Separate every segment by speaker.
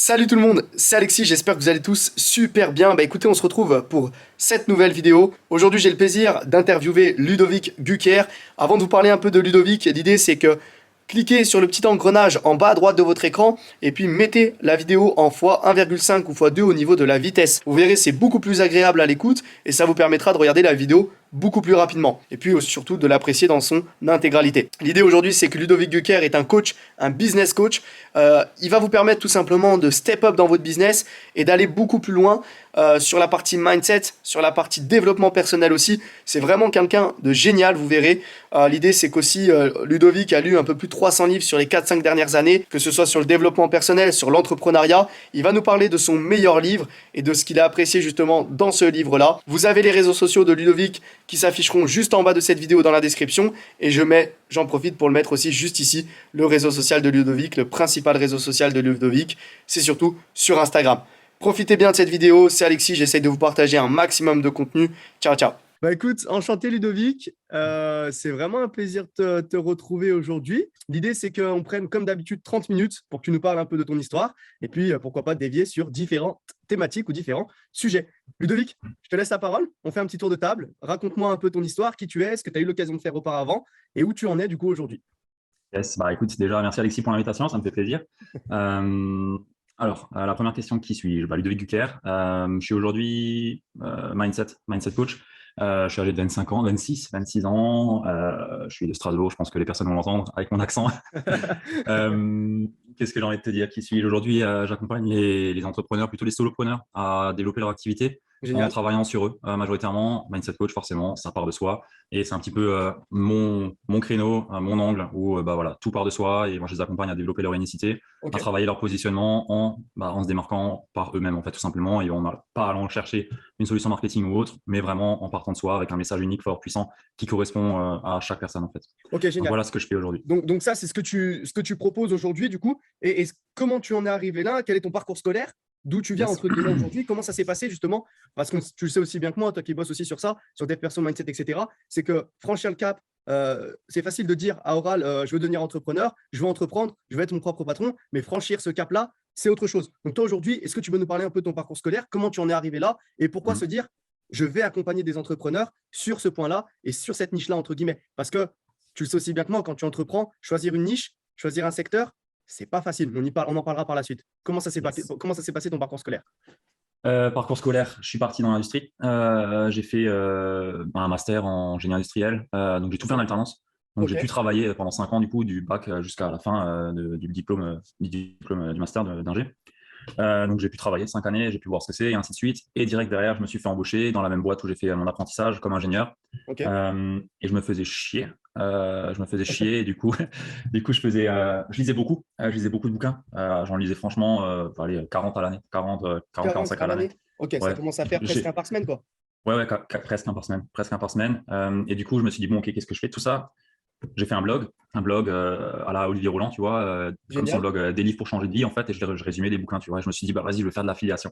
Speaker 1: Salut tout le monde, c'est Alexis, j'espère que vous allez tous super bien. Bah écoutez, on se retrouve pour cette nouvelle vidéo. Aujourd'hui, j'ai le plaisir d'interviewer Ludovic Gucker. Avant de vous parler un peu de Ludovic, l'idée c'est que cliquez sur le petit engrenage en bas à droite de votre écran et puis mettez la vidéo en x1,5 ou x2 au niveau de la vitesse. Vous verrez, c'est beaucoup plus agréable à l'écoute et ça vous permettra de regarder la vidéo beaucoup plus rapidement et puis surtout de l'apprécier dans son intégralité. L'idée aujourd'hui, c'est que Ludovic Gucker est un coach, un business coach. Il va vous permettre tout simplement de step up dans votre business et d'aller beaucoup plus loin sur la partie mindset, sur la partie développement personnel aussi. C'est vraiment quelqu'un de génial, vous verrez. L'idée, c'est qu'aussi Ludovic a lu un peu plus de 300 livres sur les 4-5 dernières années, que ce soit sur le développement personnel, sur l'entrepreneuriat. Il va nous parler de son meilleur livre et de ce qu'il a apprécié justement dans ce livre-là. Vous avez les réseaux sociaux de Ludovic qui s'afficheront juste en bas de cette vidéo dans la description et j'en profite pour le mettre aussi juste ici, le réseau social de Ludovic, le principal réseau social de Ludovic, c'est surtout sur Instagram. Profitez bien de cette vidéo, c'est Alexis, j'essaye de vous partager un maximum de contenu. Ciao, ciao. Bah écoute, enchanté Ludovic, c'est vraiment un plaisir de te retrouver aujourd'hui. L'idée c'est qu'on prenne comme d'habitude 30 minutes pour que tu nous parles un peu de ton histoire et puis pourquoi pas dévier sur différentes thématiques ou différents sujets. Ludovic, je te laisse la parole, on fait un petit tour de table, raconte-moi un peu ton histoire, qui tu es, ce que tu as eu l'occasion de faire auparavant et où tu en es du coup aujourd'hui.
Speaker 2: Yes, bah écoute, déjà merci Alexis pour l'invitation, ça me fait plaisir. La première question, qui suis-je? Ludovic Gucker. Je suis aujourd'hui mindset coach. Je suis âgé de 25 ans, 26 ans. Je suis de Strasbourg, je pense que les personnes vont l'entendre avec mon accent. Qu'est-ce que j'ai envie de te dire? Qui suis-je aujourd'hui? J'accompagne les entrepreneurs, plutôt les solopreneurs, à développer leur activité en
Speaker 1: Génial.
Speaker 2: travaillant sur eux, majoritairement. Mindset coach, forcément, ça part de soi. Et c'est un petit peu mon créneau, mon angle où voilà, tout part de soi. Et moi, je les accompagne à développer leur unicité, à travailler leur positionnement en se démarquant par eux-mêmes, en fait, tout simplement. Et on n'a pas à aller chercher une solution marketing ou autre, mais vraiment en partant de soi avec un message unique, fort, puissant, qui correspond à chaque personne, en fait.
Speaker 1: Ok, génial.
Speaker 2: Donc, voilà ce que je fais aujourd'hui.
Speaker 1: Donc ça, c'est ce que tu proposes aujourd'hui, du coup. Et comment tu en es arrivé là? Quel est ton parcours scolaire? D'où tu viens,
Speaker 2: Yes.
Speaker 1: entre guillemets, aujourd'hui? Comment ça s'est passé, justement? Parce que tu le sais aussi bien que moi, toi qui bosses aussi sur ça, sur dev perso, mindset, etc. C'est que franchir le cap, c'est facile de dire à oral, je veux devenir entrepreneur, je veux entreprendre, je veux être mon propre patron, mais franchir ce cap-là, c'est autre chose. Donc toi, aujourd'hui, est-ce que tu peux nous parler un peu de ton parcours scolaire? Comment tu en es arrivé là? Et pourquoi se dire, je vais accompagner des entrepreneurs sur ce point-là et sur cette niche-là, entre guillemets? Parce que tu le sais aussi bien que moi, quand tu entreprends, choisir une niche, choisir un secteur, c'est pas facile. On en parlera par la suite. Comment ça s'est passé ton parcours scolaire?
Speaker 2: Parcours scolaire, je suis parti dans l'industrie. J'ai fait un master en génie industriel. Donc, j'ai tout fait en alternance. Donc, j'ai pu travailler pendant 5 ans, du coup, du bac jusqu'à la fin du diplôme du master d'ingé. Donc, j'ai pu travailler 5 années, j'ai pu voir ce que c'est, et ainsi de suite. Et direct derrière, je me suis fait embaucher dans la même boîte où j'ai fait mon apprentissage comme ingénieur. Et je me faisais chier. Et du coup, je lisais beaucoup. Je lisais beaucoup de bouquins. J'en lisais franchement 40 à l'année, 45 à l'année.
Speaker 1: Ok, ça commence à faire presque un par semaine, quoi.
Speaker 2: Ouais, presque un par semaine. Presque un par semaine. Et du coup, je me suis dit, bon, ok, qu'est-ce que je fais de tout ça? J'ai fait un blog à la Olivier Roland, tu vois, comme son blog des livres pour changer de vie, en fait, et je résumais des bouquins, tu vois. Et je me suis dit, bah vas-y, je vais faire de l'affiliation.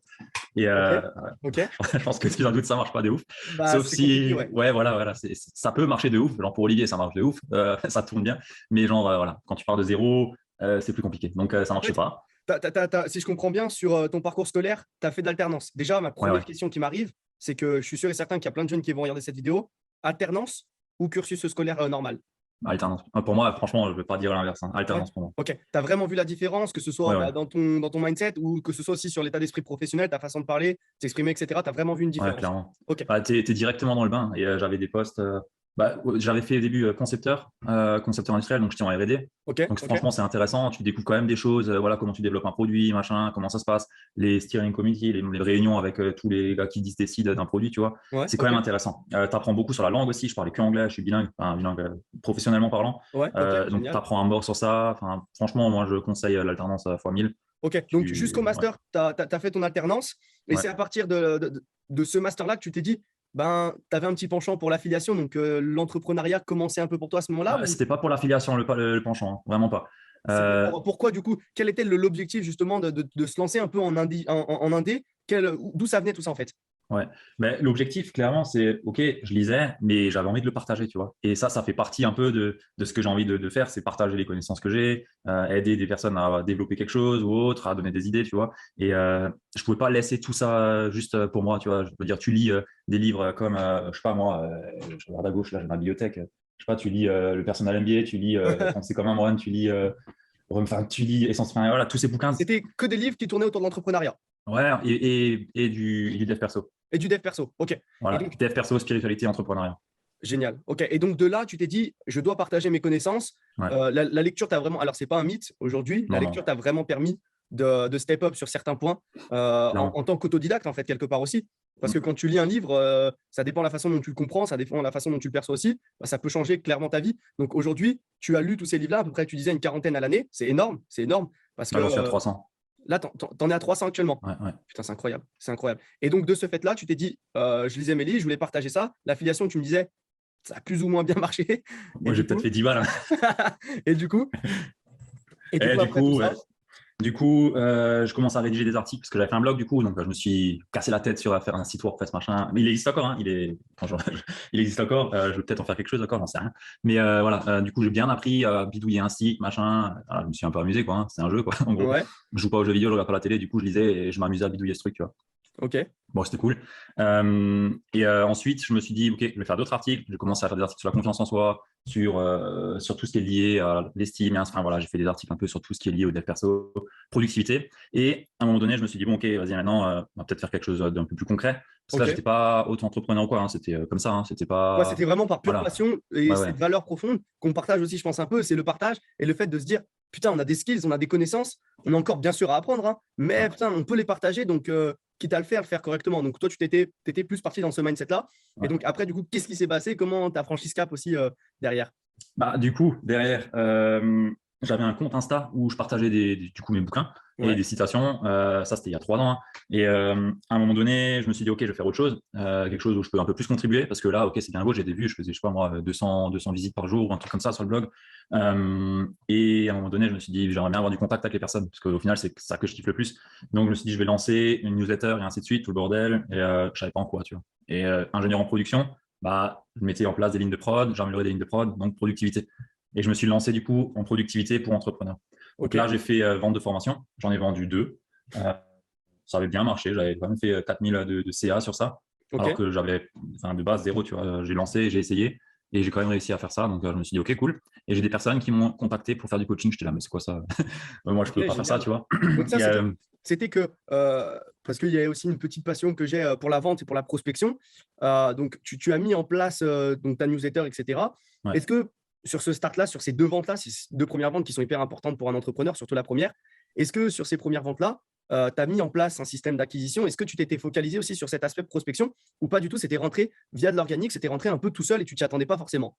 Speaker 2: Et je pense que si j'en doute, ça marche pas de ouf. Sauf si, voilà, ça peut marcher de ouf. Genre pour Olivier, ça marche de ouf, ça tourne bien. Mais genre, voilà, quand tu pars de zéro, c'est plus compliqué. Donc, ça marchait pas.
Speaker 1: Si je comprends bien, sur ton parcours scolaire, tu as fait de l'alternance. Déjà, ma première question qui m'arrive, c'est que je suis sûr et certain qu'il y a plein de jeunes qui vont regarder cette vidéo. Alternance ou cursus scolaire normal?
Speaker 2: Alternance. Pour moi, franchement, je ne vais pas dire l'inverse. Alternance pour moi.
Speaker 1: Ok. Tu as vraiment vu la différence, que ce soit dans ton mindset ou que ce soit aussi sur l'état d'esprit professionnel, ta façon de parler, t'exprimer, etc. Tu as vraiment vu une différence?
Speaker 2: Ouais, clairement. Tu es directement dans le bain. Et j'avais des postes. J'avais fait au début concepteur industriel, donc j'étais en R&D. Donc franchement, c'est intéressant. Tu découvres quand même des choses. Voilà, comment tu développes un produit, machin, comment ça se passe, les steering committee, les réunions avec tous les gars qui décident d'un produit, tu vois. C'est quand même intéressant. Tu apprends beaucoup sur la langue aussi. Je parlais que anglais, je suis bilingue, professionnellement parlant. Donc tu apprends un mort sur ça. Franchement, moi, je conseille l'alternance à x 1000.
Speaker 1: Ok, donc jusqu'au master, tu as fait ton alternance. Et c'est à partir de ce master-là que tu t'es dit, ben, tu avais un petit penchant pour l'affiliation, donc l'entrepreneuriat commençait un peu pour toi à ce moment-là?
Speaker 2: C'était pas pour l'affiliation, le penchant, hein, vraiment pas.
Speaker 1: Pourquoi, du coup, quel était l'objectif justement de se lancer un peu en indé? D'où ça venait tout ça, en fait?
Speaker 2: Ouais, mais l'objectif, clairement, c'est, OK, je lisais, mais j'avais envie de le partager, tu vois. Et ça fait partie un peu de ce que j'ai envie de faire, c'est partager les connaissances que j'ai, aider des personnes à développer quelque chose ou autre, à donner des idées, tu vois. Et je pouvais pas laisser tout ça juste pour moi, tu vois. Je veux dire, tu lis des livres comme, je sais pas moi, je regarde à gauche, là, j'ai ma bibliothèque. Je sais pas, tu lis le Personal MBA, tu lis Penser comme un moine, tu lis, enfin, tu lis Essence, enfin, voilà, tous ces bouquins.
Speaker 1: C'était que des livres qui tournaient autour de l'entrepreneuriat
Speaker 2: Ouais, et du dev perso.
Speaker 1: et du dev perso. Ok. Et
Speaker 2: Voilà,
Speaker 1: donc,
Speaker 2: dev perso, spiritualité, entrepreneuriat.
Speaker 1: génial. Ok. Et donc de là, tu t'es dit, je dois partager mes connaissances.
Speaker 2: Ouais.
Speaker 1: La lecture t'a vraiment. Alors, c'est pas un mythe aujourd'hui. La
Speaker 2: Non, non,
Speaker 1: lecture t'a vraiment permis de step up sur certains points
Speaker 2: clairement.
Speaker 1: en tant qu'autodidacte, en fait, quelque part aussi. Parce que quand tu lis un livre, ça dépend de la façon dont tu le comprends, ça dépend de la façon dont tu le perçois aussi. Bah, ça peut changer clairement ta vie. Donc aujourd'hui, tu as lu tous ces livres-là, à peu près, tu disais une quarantaine à l'année. C'est énorme, c'est énorme. Parce que
Speaker 2: Là, j'en suis à 300.
Speaker 1: là, t'en es à 300 actuellement.
Speaker 2: Ouais, ouais.
Speaker 1: Putain, c'est incroyable. C'est incroyable. Et donc, de ce fait-là, tu t'es dit, je lisais mes livres, je voulais partager ça. L'affiliation, tu me disais, ça a plus ou moins bien marché. Et
Speaker 2: Moi, j'ai
Speaker 1: du
Speaker 2: peut-être
Speaker 1: coup,
Speaker 2: fait 10 balles.
Speaker 1: et du coup, et du
Speaker 2: Et
Speaker 1: coup,
Speaker 2: du
Speaker 1: après tout
Speaker 2: coup, ouais.
Speaker 1: ça,
Speaker 2: Je commence à rédiger des articles parce que j'avais fait un blog, du coup. Donc, je me suis cassé la tête sur à faire un site WordPress, machin. Mais il existe encore, hein. Il existe encore. Je vais peut-être en faire quelque chose encore, j'en sais rien. Mais voilà, du coup, j'ai bien appris à bidouiller un site, machin. Voilà, je me suis un peu amusé, quoi, hein. C'est un jeu, quoi, en gros.
Speaker 1: ouais,
Speaker 2: Je joue pas aux jeux vidéo, je regarde pas la télé. Du coup, je lisais et je m'amusais à bidouiller ce truc, tu vois.
Speaker 1: ok,
Speaker 2: Bon, c'était cool. Ensuite, je me suis dit, OK, je vais faire d'autres articles. J'ai commencé à faire des articles sur la confiance en soi, sur tout ce qui est lié à l'estime. Enfin, voilà, j'ai fait des articles un peu sur tout ce qui est lié au dev perso, productivité. Et à un moment donné, je me suis dit, bon, OK, vas-y, maintenant, on va peut-être faire quelque chose d'un peu plus concret. Parce que là,
Speaker 1: ok.
Speaker 2: j'étais pas auto-entrepreneur ou quoi, hein. C'était comme ça, hein. C'était
Speaker 1: Ouais,
Speaker 2: pas.
Speaker 1: c'était vraiment par pure
Speaker 2: Voilà.
Speaker 1: passion et
Speaker 2: Ouais, ouais.
Speaker 1: cette valeur profonde qu'on partage aussi, je pense, un peu, c'est le partage et le fait de se dire, putain, on a des skills, on a des connaissances, on a encore bien sûr à apprendre, hein, mais
Speaker 2: Ouais,
Speaker 1: putain, on peut les partager, donc quitte à le faire correctement. Donc toi, tu t'étais plus parti dans ce mindset-là. Et
Speaker 2: ouais.
Speaker 1: donc après, du coup, qu'est-ce qui s'est passé? Comment tu as franchi ce cap aussi derrière?
Speaker 2: Bah, du coup, derrière, j'avais un compte Insta où je partageais du coup mes bouquins et
Speaker 1: Ouais,
Speaker 2: des citations. Ça, c'était il y a 3 ans, hein. Et à un moment donné, je me suis dit, OK, je vais faire autre chose, quelque chose où je peux un peu plus contribuer parce que là, OK, c'est bien beau, j'ai des vues, je faisais, je sais pas moi, 200 visites par jour ou un truc comme ça sur le blog. Et à un moment donné, je me suis dit, j'aimerais bien avoir du contact avec les personnes parce qu'au final, c'est ça que je kiffe le plus. Donc, je me suis dit, je vais lancer une newsletter et ainsi de suite, tout le bordel. Et je savais pas en quoi, tu vois. Et ingénieur en production, bah, je mettais en place des lignes de prod, j'améliorais des lignes de prod, donc productivité. Et je me suis lancé du coup en productivité pour entrepreneurs. Donc
Speaker 1: ok,
Speaker 2: là, j'ai fait vente de formation, j'en ai vendu 2. Euh, Ça avait bien marché, j'avais quand même fait 4000 de CA sur ça,
Speaker 1: ok.
Speaker 2: alors que j'avais de base zéro, tu vois. J'ai lancé, j'ai essayé et j'ai quand même réussi à faire ça. Donc je me suis dit, OK, cool. Et j'ai des personnes qui m'ont contacté pour faire du coaching. J'étais là, mais c'est quoi ça? Moi, je
Speaker 1: Ok,
Speaker 2: peux pas faire ça,
Speaker 1: génial.
Speaker 2: tu vois.
Speaker 1: Donc ça,
Speaker 2: Et,
Speaker 1: c'était que, parce qu'il y a aussi une petite passion que j'ai pour la vente et pour la prospection. Donc, tu as mis en place donc, ta newsletter, etc.
Speaker 2: ouais.
Speaker 1: Est-ce que sur ce start-là, sur ces deux ventes-là, ces deux premières ventes qui sont hyper importantes pour un entrepreneur, surtout la première, est-ce que sur ces premières ventes-là, tu as mis en place un système d'acquisition? Est-ce que tu t'étais focalisé aussi sur cet aspect de prospection ou pas du tout? C'était rentré via de l'organique, c'était rentré un peu tout seul et tu t'y attendais pas forcément.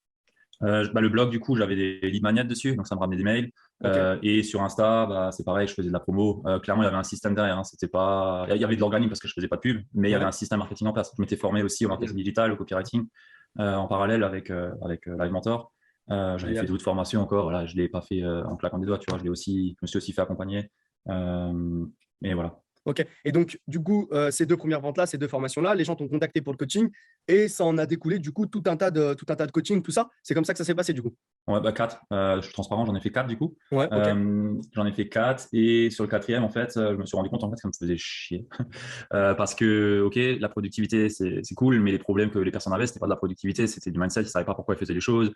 Speaker 2: Le blog, du coup, j'avais des lead magnets dessus, donc ça me ramenait des mails.
Speaker 1: Ok,
Speaker 2: Et sur Insta, bah, c'est pareil, je faisais de la promo. Clairement, il y avait un système derrière, hein. C'était pas, il y avait de l'organique parce que je faisais pas de pub, mais il y avait
Speaker 1: ouais,
Speaker 2: un système marketing en place. Je m'étais formé aussi au marketing
Speaker 1: génial.
Speaker 2: digital, au copywriting, en parallèle avec Live Mentor. J'avais fait
Speaker 1: Génial.
Speaker 2: d'autres formations encore. Voilà, je l'ai pas fait en claquant des doigts, tu vois. Je me suis aussi fait accompagner. Mais voilà.
Speaker 1: Ok. Et donc, du coup, ces deux premières ventes-là, ces deux formations-là, les gens t'ont contacté pour le coaching et ça en a découlé, du coup, tout un tas de coaching, tout ça. C'est comme ça que ça s'est passé, du coup.
Speaker 2: Ouais, bah 4. Je suis transparent, j'en ai fait 4 du coup.
Speaker 1: Ouais, ok.
Speaker 2: J'en ai fait 4 et sur le quatrième, en fait, je me suis rendu compte en fait que ça me faisait chier. Parce que, OK, la productivité, c'est cool, mais les problèmes que les personnes avaient, c'était pas de la productivité, c'était du mindset, ils savaient pas pourquoi ils faisaient les choses.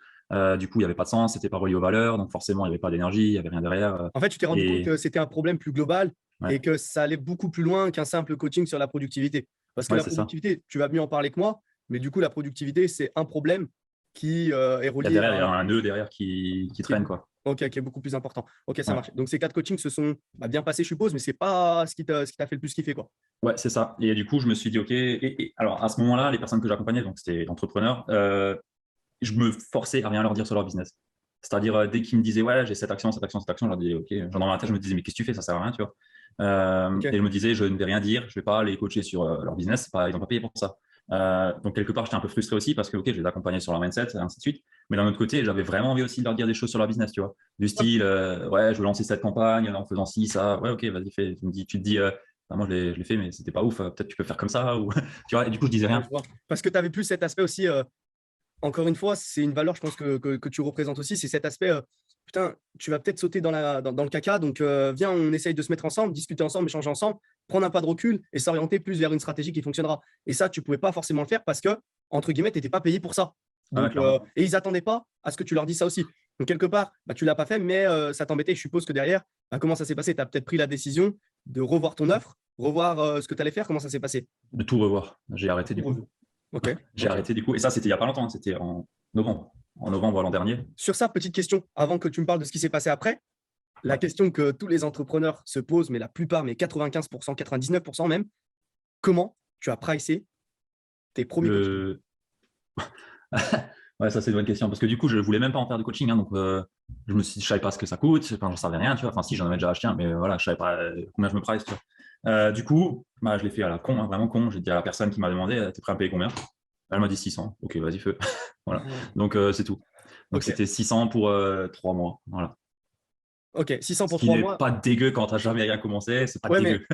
Speaker 2: Du coup, il y avait pas de sens, c'était pas relié aux valeurs, donc forcément, il y avait pas d'énergie, il y avait rien derrière.
Speaker 1: En fait, tu t'es rendu compte
Speaker 2: Et
Speaker 1: que c'était un problème plus global
Speaker 2: ouais,
Speaker 1: et que ça allait beaucoup plus loin qu'un simple coaching sur la productivité. Parce que
Speaker 2: ouais,
Speaker 1: la
Speaker 2: c'est ça.
Speaker 1: productivité, tu vas mieux en parler que moi, mais du coup, la productivité, c'est un problème qui est
Speaker 2: Il y a
Speaker 1: relié
Speaker 2: derrière, il y
Speaker 1: à
Speaker 2: a un nœud derrière qui
Speaker 1: qui est
Speaker 2: traîne,
Speaker 1: beaucoup,
Speaker 2: quoi.
Speaker 1: ok, qui est beaucoup plus important. Ok, ça
Speaker 2: Ouais.
Speaker 1: marche. Donc, ces quatre coachings se sont bien passés, je suppose, mais c'est pas ce qui t'a fait le plus kiffer, quoi.
Speaker 2: Ouais, c'est ça. Et du coup, je me suis dit, OK. Et alors, à ce moment-là, les personnes que j'accompagnais, donc c'était entrepreneurs, je me forçais à rien leur dire sur leur business. C'est-à-dire, dès qu'ils me disaient, ouais, j'ai cette action, cette action, cette action, je leur disais, OK. Genre, dans ma tête, je me disais, mais qu'est-ce que tu fais? Ça sert à rien, tu vois. Et
Speaker 1: Ok.
Speaker 2: je me disais, je ne vais rien dire, je vais pas les coacher sur leur business, c'est pas, ils n'ont pas payé pour ça. Donc, quelque part, j'étais un peu frustré aussi parce que, OK, je les accompagnais sur leur mindset, et ainsi de suite. Mais d'un autre côté, j'avais vraiment envie aussi de leur dire des choses sur leur business, tu vois. Du style, ouais, je veux lancer cette campagne en faisant ci, ça. Ouais, OK, vas-y, fais. Tu te dis, Moi, je l'ai fait, mais c'était pas ouf. Peut-être tu peux faire comme ça. Ou... tu vois, et du coup, je disais rien.
Speaker 1: Parce que tu avais plus cet aspect aussi, encore une fois, c'est une valeur, je pense, que tu représentes aussi, c'est cet aspect, putain, tu vas peut-être sauter dans le caca, donc viens, on essaye de se mettre ensemble, discuter ensemble, échanger ensemble, prendre un pas de recul et s'orienter plus vers une stratégie qui fonctionnera. Et ça, tu pouvais pas forcément le faire parce que, entre guillemets, tu n'étais pas payé pour ça. Donc, et ils n'attendaient pas à ce que tu leur dises ça aussi. Donc, quelque part, bah, tu ne l'as pas fait, mais ça t'embêtait. Je suppose que derrière, bah, comment ça s'est passé? Tu as peut-être pris la décision de revoir ton offre, revoir ce que tu allais faire. Comment ça s'est passé?
Speaker 2: De tout revoir. J'ai arrêté du coup.
Speaker 1: Ok.
Speaker 2: J'ai arrêté du coup. Et ça, c'était il n'y a pas longtemps. C'était en novembre. En novembre l'an dernier.
Speaker 1: Sur ça, petite question, avant que tu me parles de ce qui s'est passé après, la question que tous les entrepreneurs se posent, mais la plupart, mais 95%, 99% même, comment tu as pricé tes premiers coachings?
Speaker 2: Ouais, ça c'est une bonne question parce que du coup je voulais même pas en faire de coaching, donc je savais pas ce que ça coûte, enfin j'en savais rien, tu vois. Enfin si, j'en avais déjà acheté un, mais voilà, je savais pas combien je me price, tu vois. Du coup, bah, je l'ai fait à la con, vraiment con. J'ai dit à la personne qui m'a demandé, t'es prêt à me payer combien? Elle m'a dit 600. Ok, vas-y feu. Voilà. Donc c'est tout. Donc c'était 600 pour 3 mois. Voilà.
Speaker 1: Ok, 600
Speaker 2: Ce
Speaker 1: pour
Speaker 2: qui
Speaker 1: 3
Speaker 2: n'est
Speaker 1: mois.
Speaker 2: pas dégueu quand t'as jamais rien commencé, c'est pas
Speaker 1: Ouais,
Speaker 2: dégueu.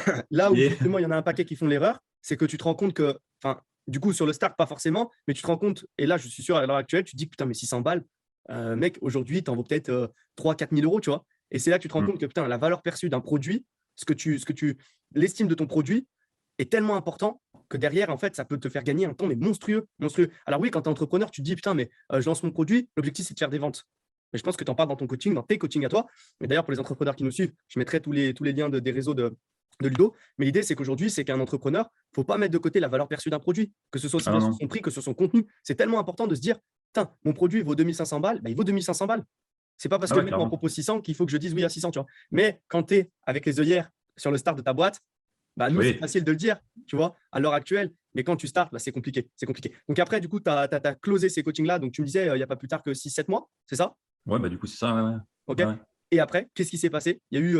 Speaker 1: mais là où
Speaker 2: Et...
Speaker 1: justement il y en a un paquet qui font l'erreur, c'est que tu te rends compte que, enfin, du coup, sur le start, pas forcément, mais tu te rends compte, et là, je suis sûr, à l'heure actuelle, tu te dis, putain, mais 600 balles, mec, aujourd'hui, tu en vaux peut-être 3 000 4 000 euros, tu vois. Et c'est là que tu te rends compte que, putain, la valeur perçue d'un produit, l'estime de ton produit est tellement important que derrière, en fait, ça peut te faire gagner un temps, mais monstrueux, monstrueux. Alors oui, quand tu es entrepreneur, tu te dis, putain, mais je lance mon produit, l'objectif, c'est de faire des ventes. Mais je pense que tu en parles dans ton coaching, dans tes coachings à toi. Mais d'ailleurs, pour les entrepreneurs qui nous suivent, je mettrai tous les liens des réseaux de Ludo. Mais l'idée, c'est qu'aujourd'hui, c'est qu'un entrepreneur, il ne faut pas mettre de côté la valeur perçue d'un produit, que ce soit aussi bien sur son prix que sur son contenu. C'est tellement important de se dire, putain, mon produit vaut 2500 balles, bah, il vaut 2500 balles. C'est pas parce que le mec m'en propose 600 qu'il faut que je dise oui à 600, tu vois. Mais quand tu es avec les œillères sur le start de ta boîte, bah, nous, c'est facile de le dire, tu vois, à l'heure actuelle. Mais quand tu startes, bah, c'est compliqué. C'est compliqué. Donc après, du coup, tu as closé ces coachings-là. Donc tu me disais, il n'y a pas plus tard que 6-7 mois, c'est ça?
Speaker 2: Ouais, bah du coup, c'est ça. Ouais.
Speaker 1: Ok. Ouais. Et après, qu'est-ce qui s'est passé? Il y a eu,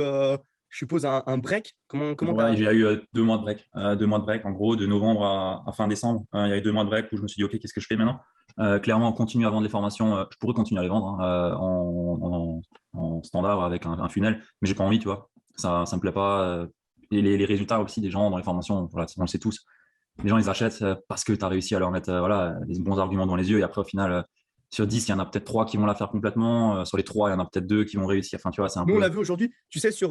Speaker 1: je suppose, un break. Comment
Speaker 2: ouais, j'ai eu 2 mois de break. 2 mois de break, en gros, de novembre à fin décembre. Il y a eu 2 mois de break où je me suis dit, OK, qu'est-ce que je fais maintenant? Clairement, on continue à vendre les formations. Je pourrais continuer à les vendre en standard avec un funnel, mais j'ai pas envie, tu vois. Ça me plaît pas. Et les résultats aussi des gens dans les formations, voilà, on le sait tous. Les gens, ils achètent parce que tu as réussi à leur mettre voilà, des bons arguments dans les yeux. Et après, au final, sur 10, il y en a peut-être 3 qui vont la faire complètement. Sur les 3, il y en a peut-être 2 qui vont réussir. Enfin, tu vois, c'est un
Speaker 1: Nous,
Speaker 2: peu.
Speaker 1: on l'a vu aujourd'hui, tu sais, sur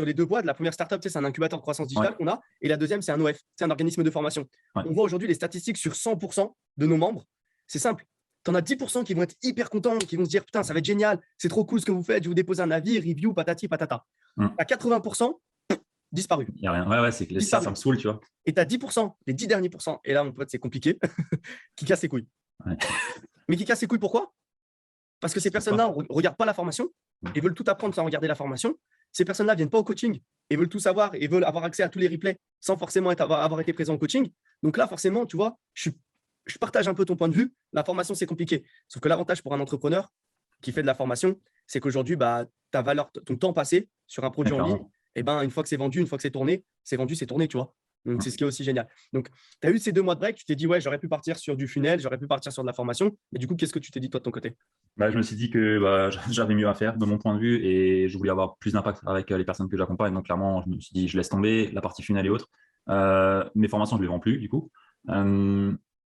Speaker 1: les deux boîtes, la première startup, c'est un incubateur de croissance digitale qu'on a, et la deuxième, c'est un OF, c'est un organisme de formation.
Speaker 2: Ouais.
Speaker 1: On voit aujourd'hui les statistiques sur 100% de nos membres. C'est simple. Tu en as 10% qui vont être hyper contents, qui vont se dire, putain, ça va être génial, c'est trop cool ce que vous faites, je vous dépose un avis, review, patati, patata. À 80%, disparu.
Speaker 2: Il n'y a rien. Ouais, c'est que ça me saoule, tu vois.
Speaker 1: Et tu as 10%, les 10 derniers pourcents, et là, mon pote, c'est compliqué, qui cassent les couilles.
Speaker 2: Ouais.
Speaker 1: Mais qui cassent les couilles, pourquoi? Parce que ces personnes-là ne regardent pas la formation et veulent tout apprendre sans regarder la formation. Ces personnes-là ne viennent pas au coaching et veulent tout savoir et veulent avoir accès à tous les replays sans forcément avoir été présent au coaching. Donc là, forcément, tu vois, je partage un peu ton point de vue. La formation, c'est compliqué. Sauf que l'avantage pour un entrepreneur qui fait de la formation, c'est qu'aujourd'hui, bah, ta valeur, ton temps passé sur un produit en ligne, et ben, une fois que c'est vendu, une fois que c'est tourné, tu vois. Donc, c'est ce qui est aussi génial. Donc, tu as eu ces 2 mois de break, tu t'es dit, ouais, j'aurais pu partir sur du funnel, j'aurais pu partir sur de la formation. Mais du coup, qu'est-ce que tu t'es dit, toi, de ton côté?
Speaker 2: Je me suis dit que j'avais mieux à faire de mon point de vue et je voulais avoir plus d'impact avec les personnes que j'accompagne. Donc, clairement, je me suis dit, je laisse tomber la partie funnel et autres. Mes formations, je ne les vends plus, du coup.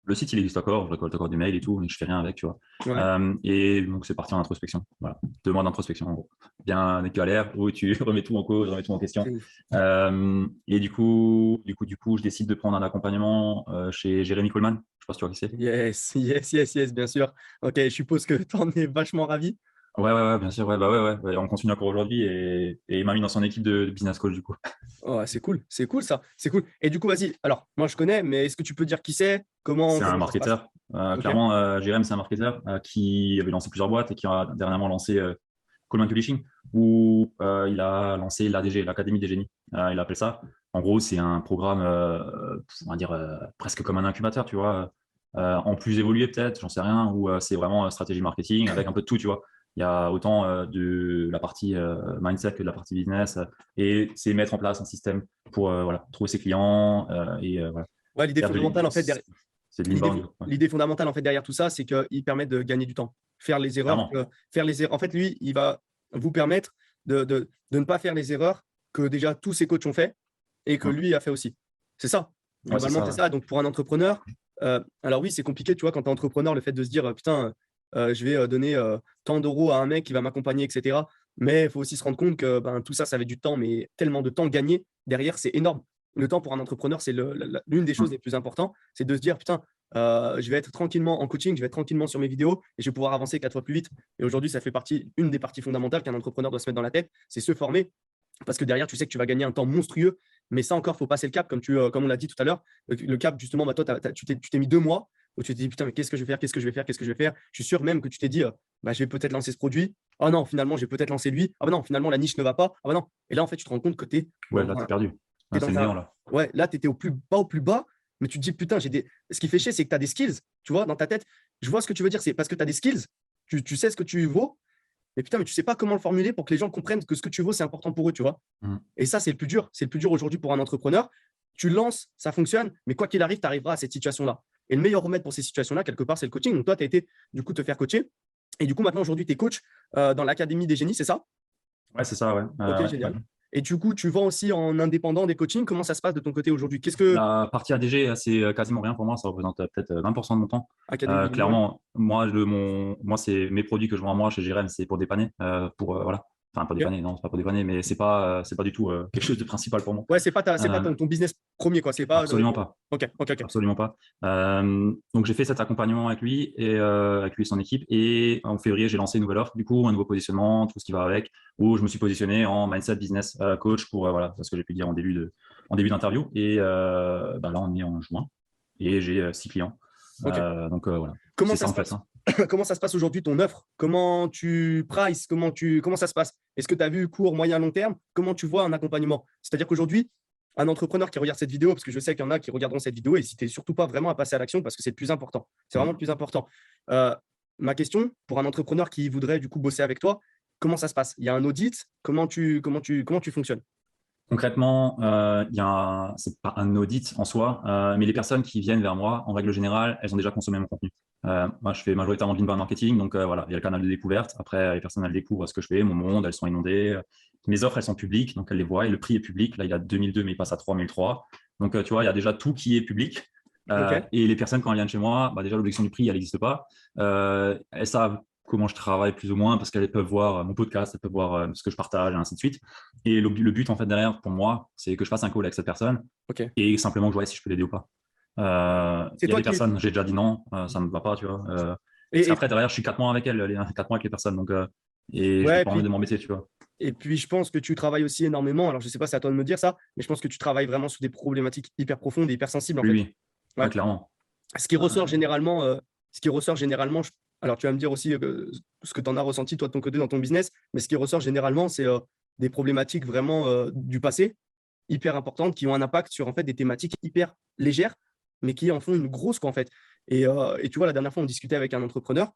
Speaker 2: Le site, il existe encore, je récolte encore des mails et tout, mais je fais rien avec, tu vois. Ouais. Et donc, c'est parti en introspection. Voilà. 2 mois d'introspection, en gros. Bien des galères où tu remets tout en cause, remets tout en question. Et du coup, je décide de prendre un accompagnement chez Jérémy Coleman. Je sais pas si tu vois qui c'est.
Speaker 1: Yes, bien sûr. Ok, je suppose que tu en es vachement ravi.
Speaker 2: Ouais, bien sûr. Ouais. On continue encore aujourd'hui et il m'a mis dans son équipe de business coach, du coup.
Speaker 1: Oh, c'est cool ça. C'est cool. Et du coup, vas-y. Alors, moi, je connais, mais est-ce que tu peux dire qui c'est?
Speaker 2: C'est un marketeur. Clairement, Jérém, c'est un marketeur qui avait lancé plusieurs boîtes et qui a dernièrement lancé Coleman Publishing, où il a lancé l'ADG, l'Académie des génies. Il appelle ça. En gros, c'est un programme, on va dire, presque comme un incubateur, tu vois. En plus évolué peut-être, j'en sais rien, où c'est vraiment stratégie marketing avec un peu de tout, tu vois. Il y a autant de la partie mindset que de la partie business. Et c'est mettre en place un système pour voilà, trouver ses clients et voilà.
Speaker 1: Ouais, l'idée fondamentale, en fait,
Speaker 2: c'est de l'inbound.
Speaker 1: L'idée fondamentale, en fait, derrière tout ça, c'est qu'il permet de gagner du temps. Faire les erreurs. En fait, lui, il va vous permettre de ne pas faire les erreurs que déjà tous ces coachs ont fait. et que lui a fait aussi. C'est ça.
Speaker 2: Ouais, c'est
Speaker 1: Globalement,
Speaker 2: ça,
Speaker 1: c'est
Speaker 2: ouais.
Speaker 1: ça. Donc, pour un entrepreneur, alors oui, c'est compliqué, tu vois, quand tu es entrepreneur, le fait de se dire, putain, je vais donner tant d'euros à un mec qui va m'accompagner, etc. Mais il faut aussi se rendre compte que ben, tout ça, ça va être du temps, mais tellement de temps gagné derrière, c'est énorme. Le temps pour un entrepreneur, c'est l'une des choses les plus importantes, c'est de se dire, putain, je vais être tranquillement en coaching, je vais être tranquillement sur mes vidéos et je vais pouvoir avancer 4 fois plus vite. Et aujourd'hui, ça fait partie, une des parties fondamentales qu'un entrepreneur doit se mettre dans la tête, c'est se former. Parce que derrière, tu sais que tu vas gagner un temps monstrueux, mais ça encore, il faut passer le cap, comme on l'a dit tout à l'heure. Le cap, justement, bah, toi, tu t'es mis 2 mois où tu t'es dit, putain, mais qu'est-ce que je vais faire, qu'est-ce que je vais faire, qu'est-ce que je vais faire. Je suis sûr même que tu t'es dit, bah, je vais peut-être lancer ce produit. Oh non, finalement, je vais peut-être lancer lui. Ah bah non, finalement, la niche ne va pas. Ah bah non. Et là, en fait, tu te rends compte que tu es
Speaker 2: Ouais,
Speaker 1: dans
Speaker 2: là, t'es
Speaker 1: un.
Speaker 2: perdu.
Speaker 1: T'es
Speaker 2: C'est
Speaker 1: dans
Speaker 2: le
Speaker 1: un.
Speaker 2: néant, là.
Speaker 1: Ouais, là, tu étais au plus bas, mais tu te dis, putain, j'ai des. Ce qui fait chier, c'est que tu as des skills, tu vois, dans ta tête. Je vois ce que tu veux dire, c'est parce que tu as des skills, tu sais ce que tu vaux, mais putain, mais tu sais pas comment le formuler pour que les gens comprennent que ce que tu vaux, c'est important pour eux, tu vois.
Speaker 2: Mm.
Speaker 1: Et ça, c'est le plus dur. C'est le plus dur aujourd'hui pour un entrepreneur. Tu lances, ça fonctionne, mais quoi qu'il arrive, tu arriveras à cette situation-là. Et le meilleur remède pour ces situations-là, quelque part, c'est le coaching. Donc, toi, tu as été, du coup, te faire coacher. Et du coup, maintenant, aujourd'hui, tu es coach dans l'Académie des génies, c'est ça?
Speaker 2: Ouais, c'est ça, ouais.
Speaker 1: Ok,
Speaker 2: Ouais.
Speaker 1: génial. Et du coup, tu vends aussi en indépendant des coachings. Comment ça se passe de ton côté aujourd'hui? Qu'est-ce que
Speaker 2: La partie ADG, c'est quasiment rien pour moi. Ça représente peut-être 20% de mon temps.
Speaker 1: Académie des génies, ouais.
Speaker 2: Clairement, moi, c'est mes produits que je vends à moi chez Jérém, c'est pour dépanner. Voilà. Enfin, pas
Speaker 1: Ok.
Speaker 2: dépanner, non, c'est pas pour dépanner, mais c'est pas du tout quelque chose de principal pour moi.
Speaker 1: Ouais, c'est pas
Speaker 2: Euh,
Speaker 1: ton business premier, quoi. C'est pas.
Speaker 2: Absolument pas.
Speaker 1: Ok, ok, ok.
Speaker 2: Absolument pas. Donc j'ai fait cet accompagnement avec lui et son équipe. Et en février, j'ai lancé une nouvelle offre, du coup, un nouveau positionnement, tout ce qui va avec, où je me suis positionné en mindset business coach pour voilà, c'est ce que j'ai pu dire en début d'interview. Et bah là, on est en juin et j'ai 6 clients.
Speaker 1: Ok.
Speaker 2: Donc voilà,
Speaker 1: Comment
Speaker 2: c'est
Speaker 1: ça
Speaker 2: ça
Speaker 1: se
Speaker 2: en fait.
Speaker 1: passe?
Speaker 2: Hein.
Speaker 1: Comment ça se passe aujourd'hui ton offre? Comment tu prices? Comment ça se passe? Est-ce que tu as vu court, moyen, long terme? Comment tu vois un accompagnement? C'est-à-dire qu'aujourd'hui, un entrepreneur qui regarde cette vidéo, parce que je sais qu'il y en a qui regarderont cette vidéo, n'hésitez surtout pas vraiment à passer à l'action parce que c'est le plus important. C'est vraiment le plus important. Euh, Ma question pour un entrepreneur qui voudrait du coup bosser avec toi, comment ça se passe? Il y a un audit? Comment tu fonctionnes?
Speaker 2: Concrètement, c'est pas un audit en soi, mais les personnes qui viennent vers moi, en règle générale, elles ont déjà consommé mon contenu. Moi, je fais majoritairement de l'inbound marketing, donc voilà, il y a le canal de découverte. Après, les personnes, elles découvrent ce que je fais, mon monde, elles sont inondées. Mes offres, elles sont publiques, donc elles les voient, et le prix est public. Là, il y a 2002, mais il passe à 3003. Donc, tu vois, il y a déjà tout qui est public.
Speaker 1: Ok.
Speaker 2: Et les personnes, quand elles viennent chez moi, bah, déjà, l'objection du prix, elle n'existe pas. Elles savent comment je travaille plus ou moins parce qu'elles peuvent voir mon podcast, elles peuvent voir ce que je partage, et ainsi de suite. Et le but, en fait, derrière, pour moi, c'est que je fasse un call avec cette personne
Speaker 1: Ok.
Speaker 2: et simplement que je vois si je peux l'aider ou pas.
Speaker 1: C'est
Speaker 2: Il y a
Speaker 1: toi
Speaker 2: des
Speaker 1: qui.
Speaker 2: personnes, j'ai déjà dit non, ça ne me va pas, tu vois. Parce
Speaker 1: Et
Speaker 2: qu'après, derrière, je suis 4 mois avec elles, 4 mois avec les personnes, donc, et je n'ai
Speaker 1: ouais,
Speaker 2: pas envie de m'embêter, tu vois.
Speaker 1: et puis, je pense que tu travailles aussi énormément. Alors, je ne sais pas, c'est à toi de me dire ça, mais je pense que tu travailles vraiment sur des problématiques hyper profondes et hyper sensibles, en
Speaker 2: Oui,
Speaker 1: fait.
Speaker 2: oui,
Speaker 1: Ouais.
Speaker 2: ouais, clairement.
Speaker 1: Ce qui ressort
Speaker 2: Euh,
Speaker 1: généralement, alors tu vas me dire aussi ce que tu en as ressenti, toi, de ton côté, dans ton business, mais ce qui ressort généralement, c'est des problématiques vraiment du passé, hyper importantes, qui ont un impact sur, en fait, des thématiques hyper légères, mais qui en font une grosse, quoi, en fait. Et tu vois, la dernière fois, on discutait avec un entrepreneur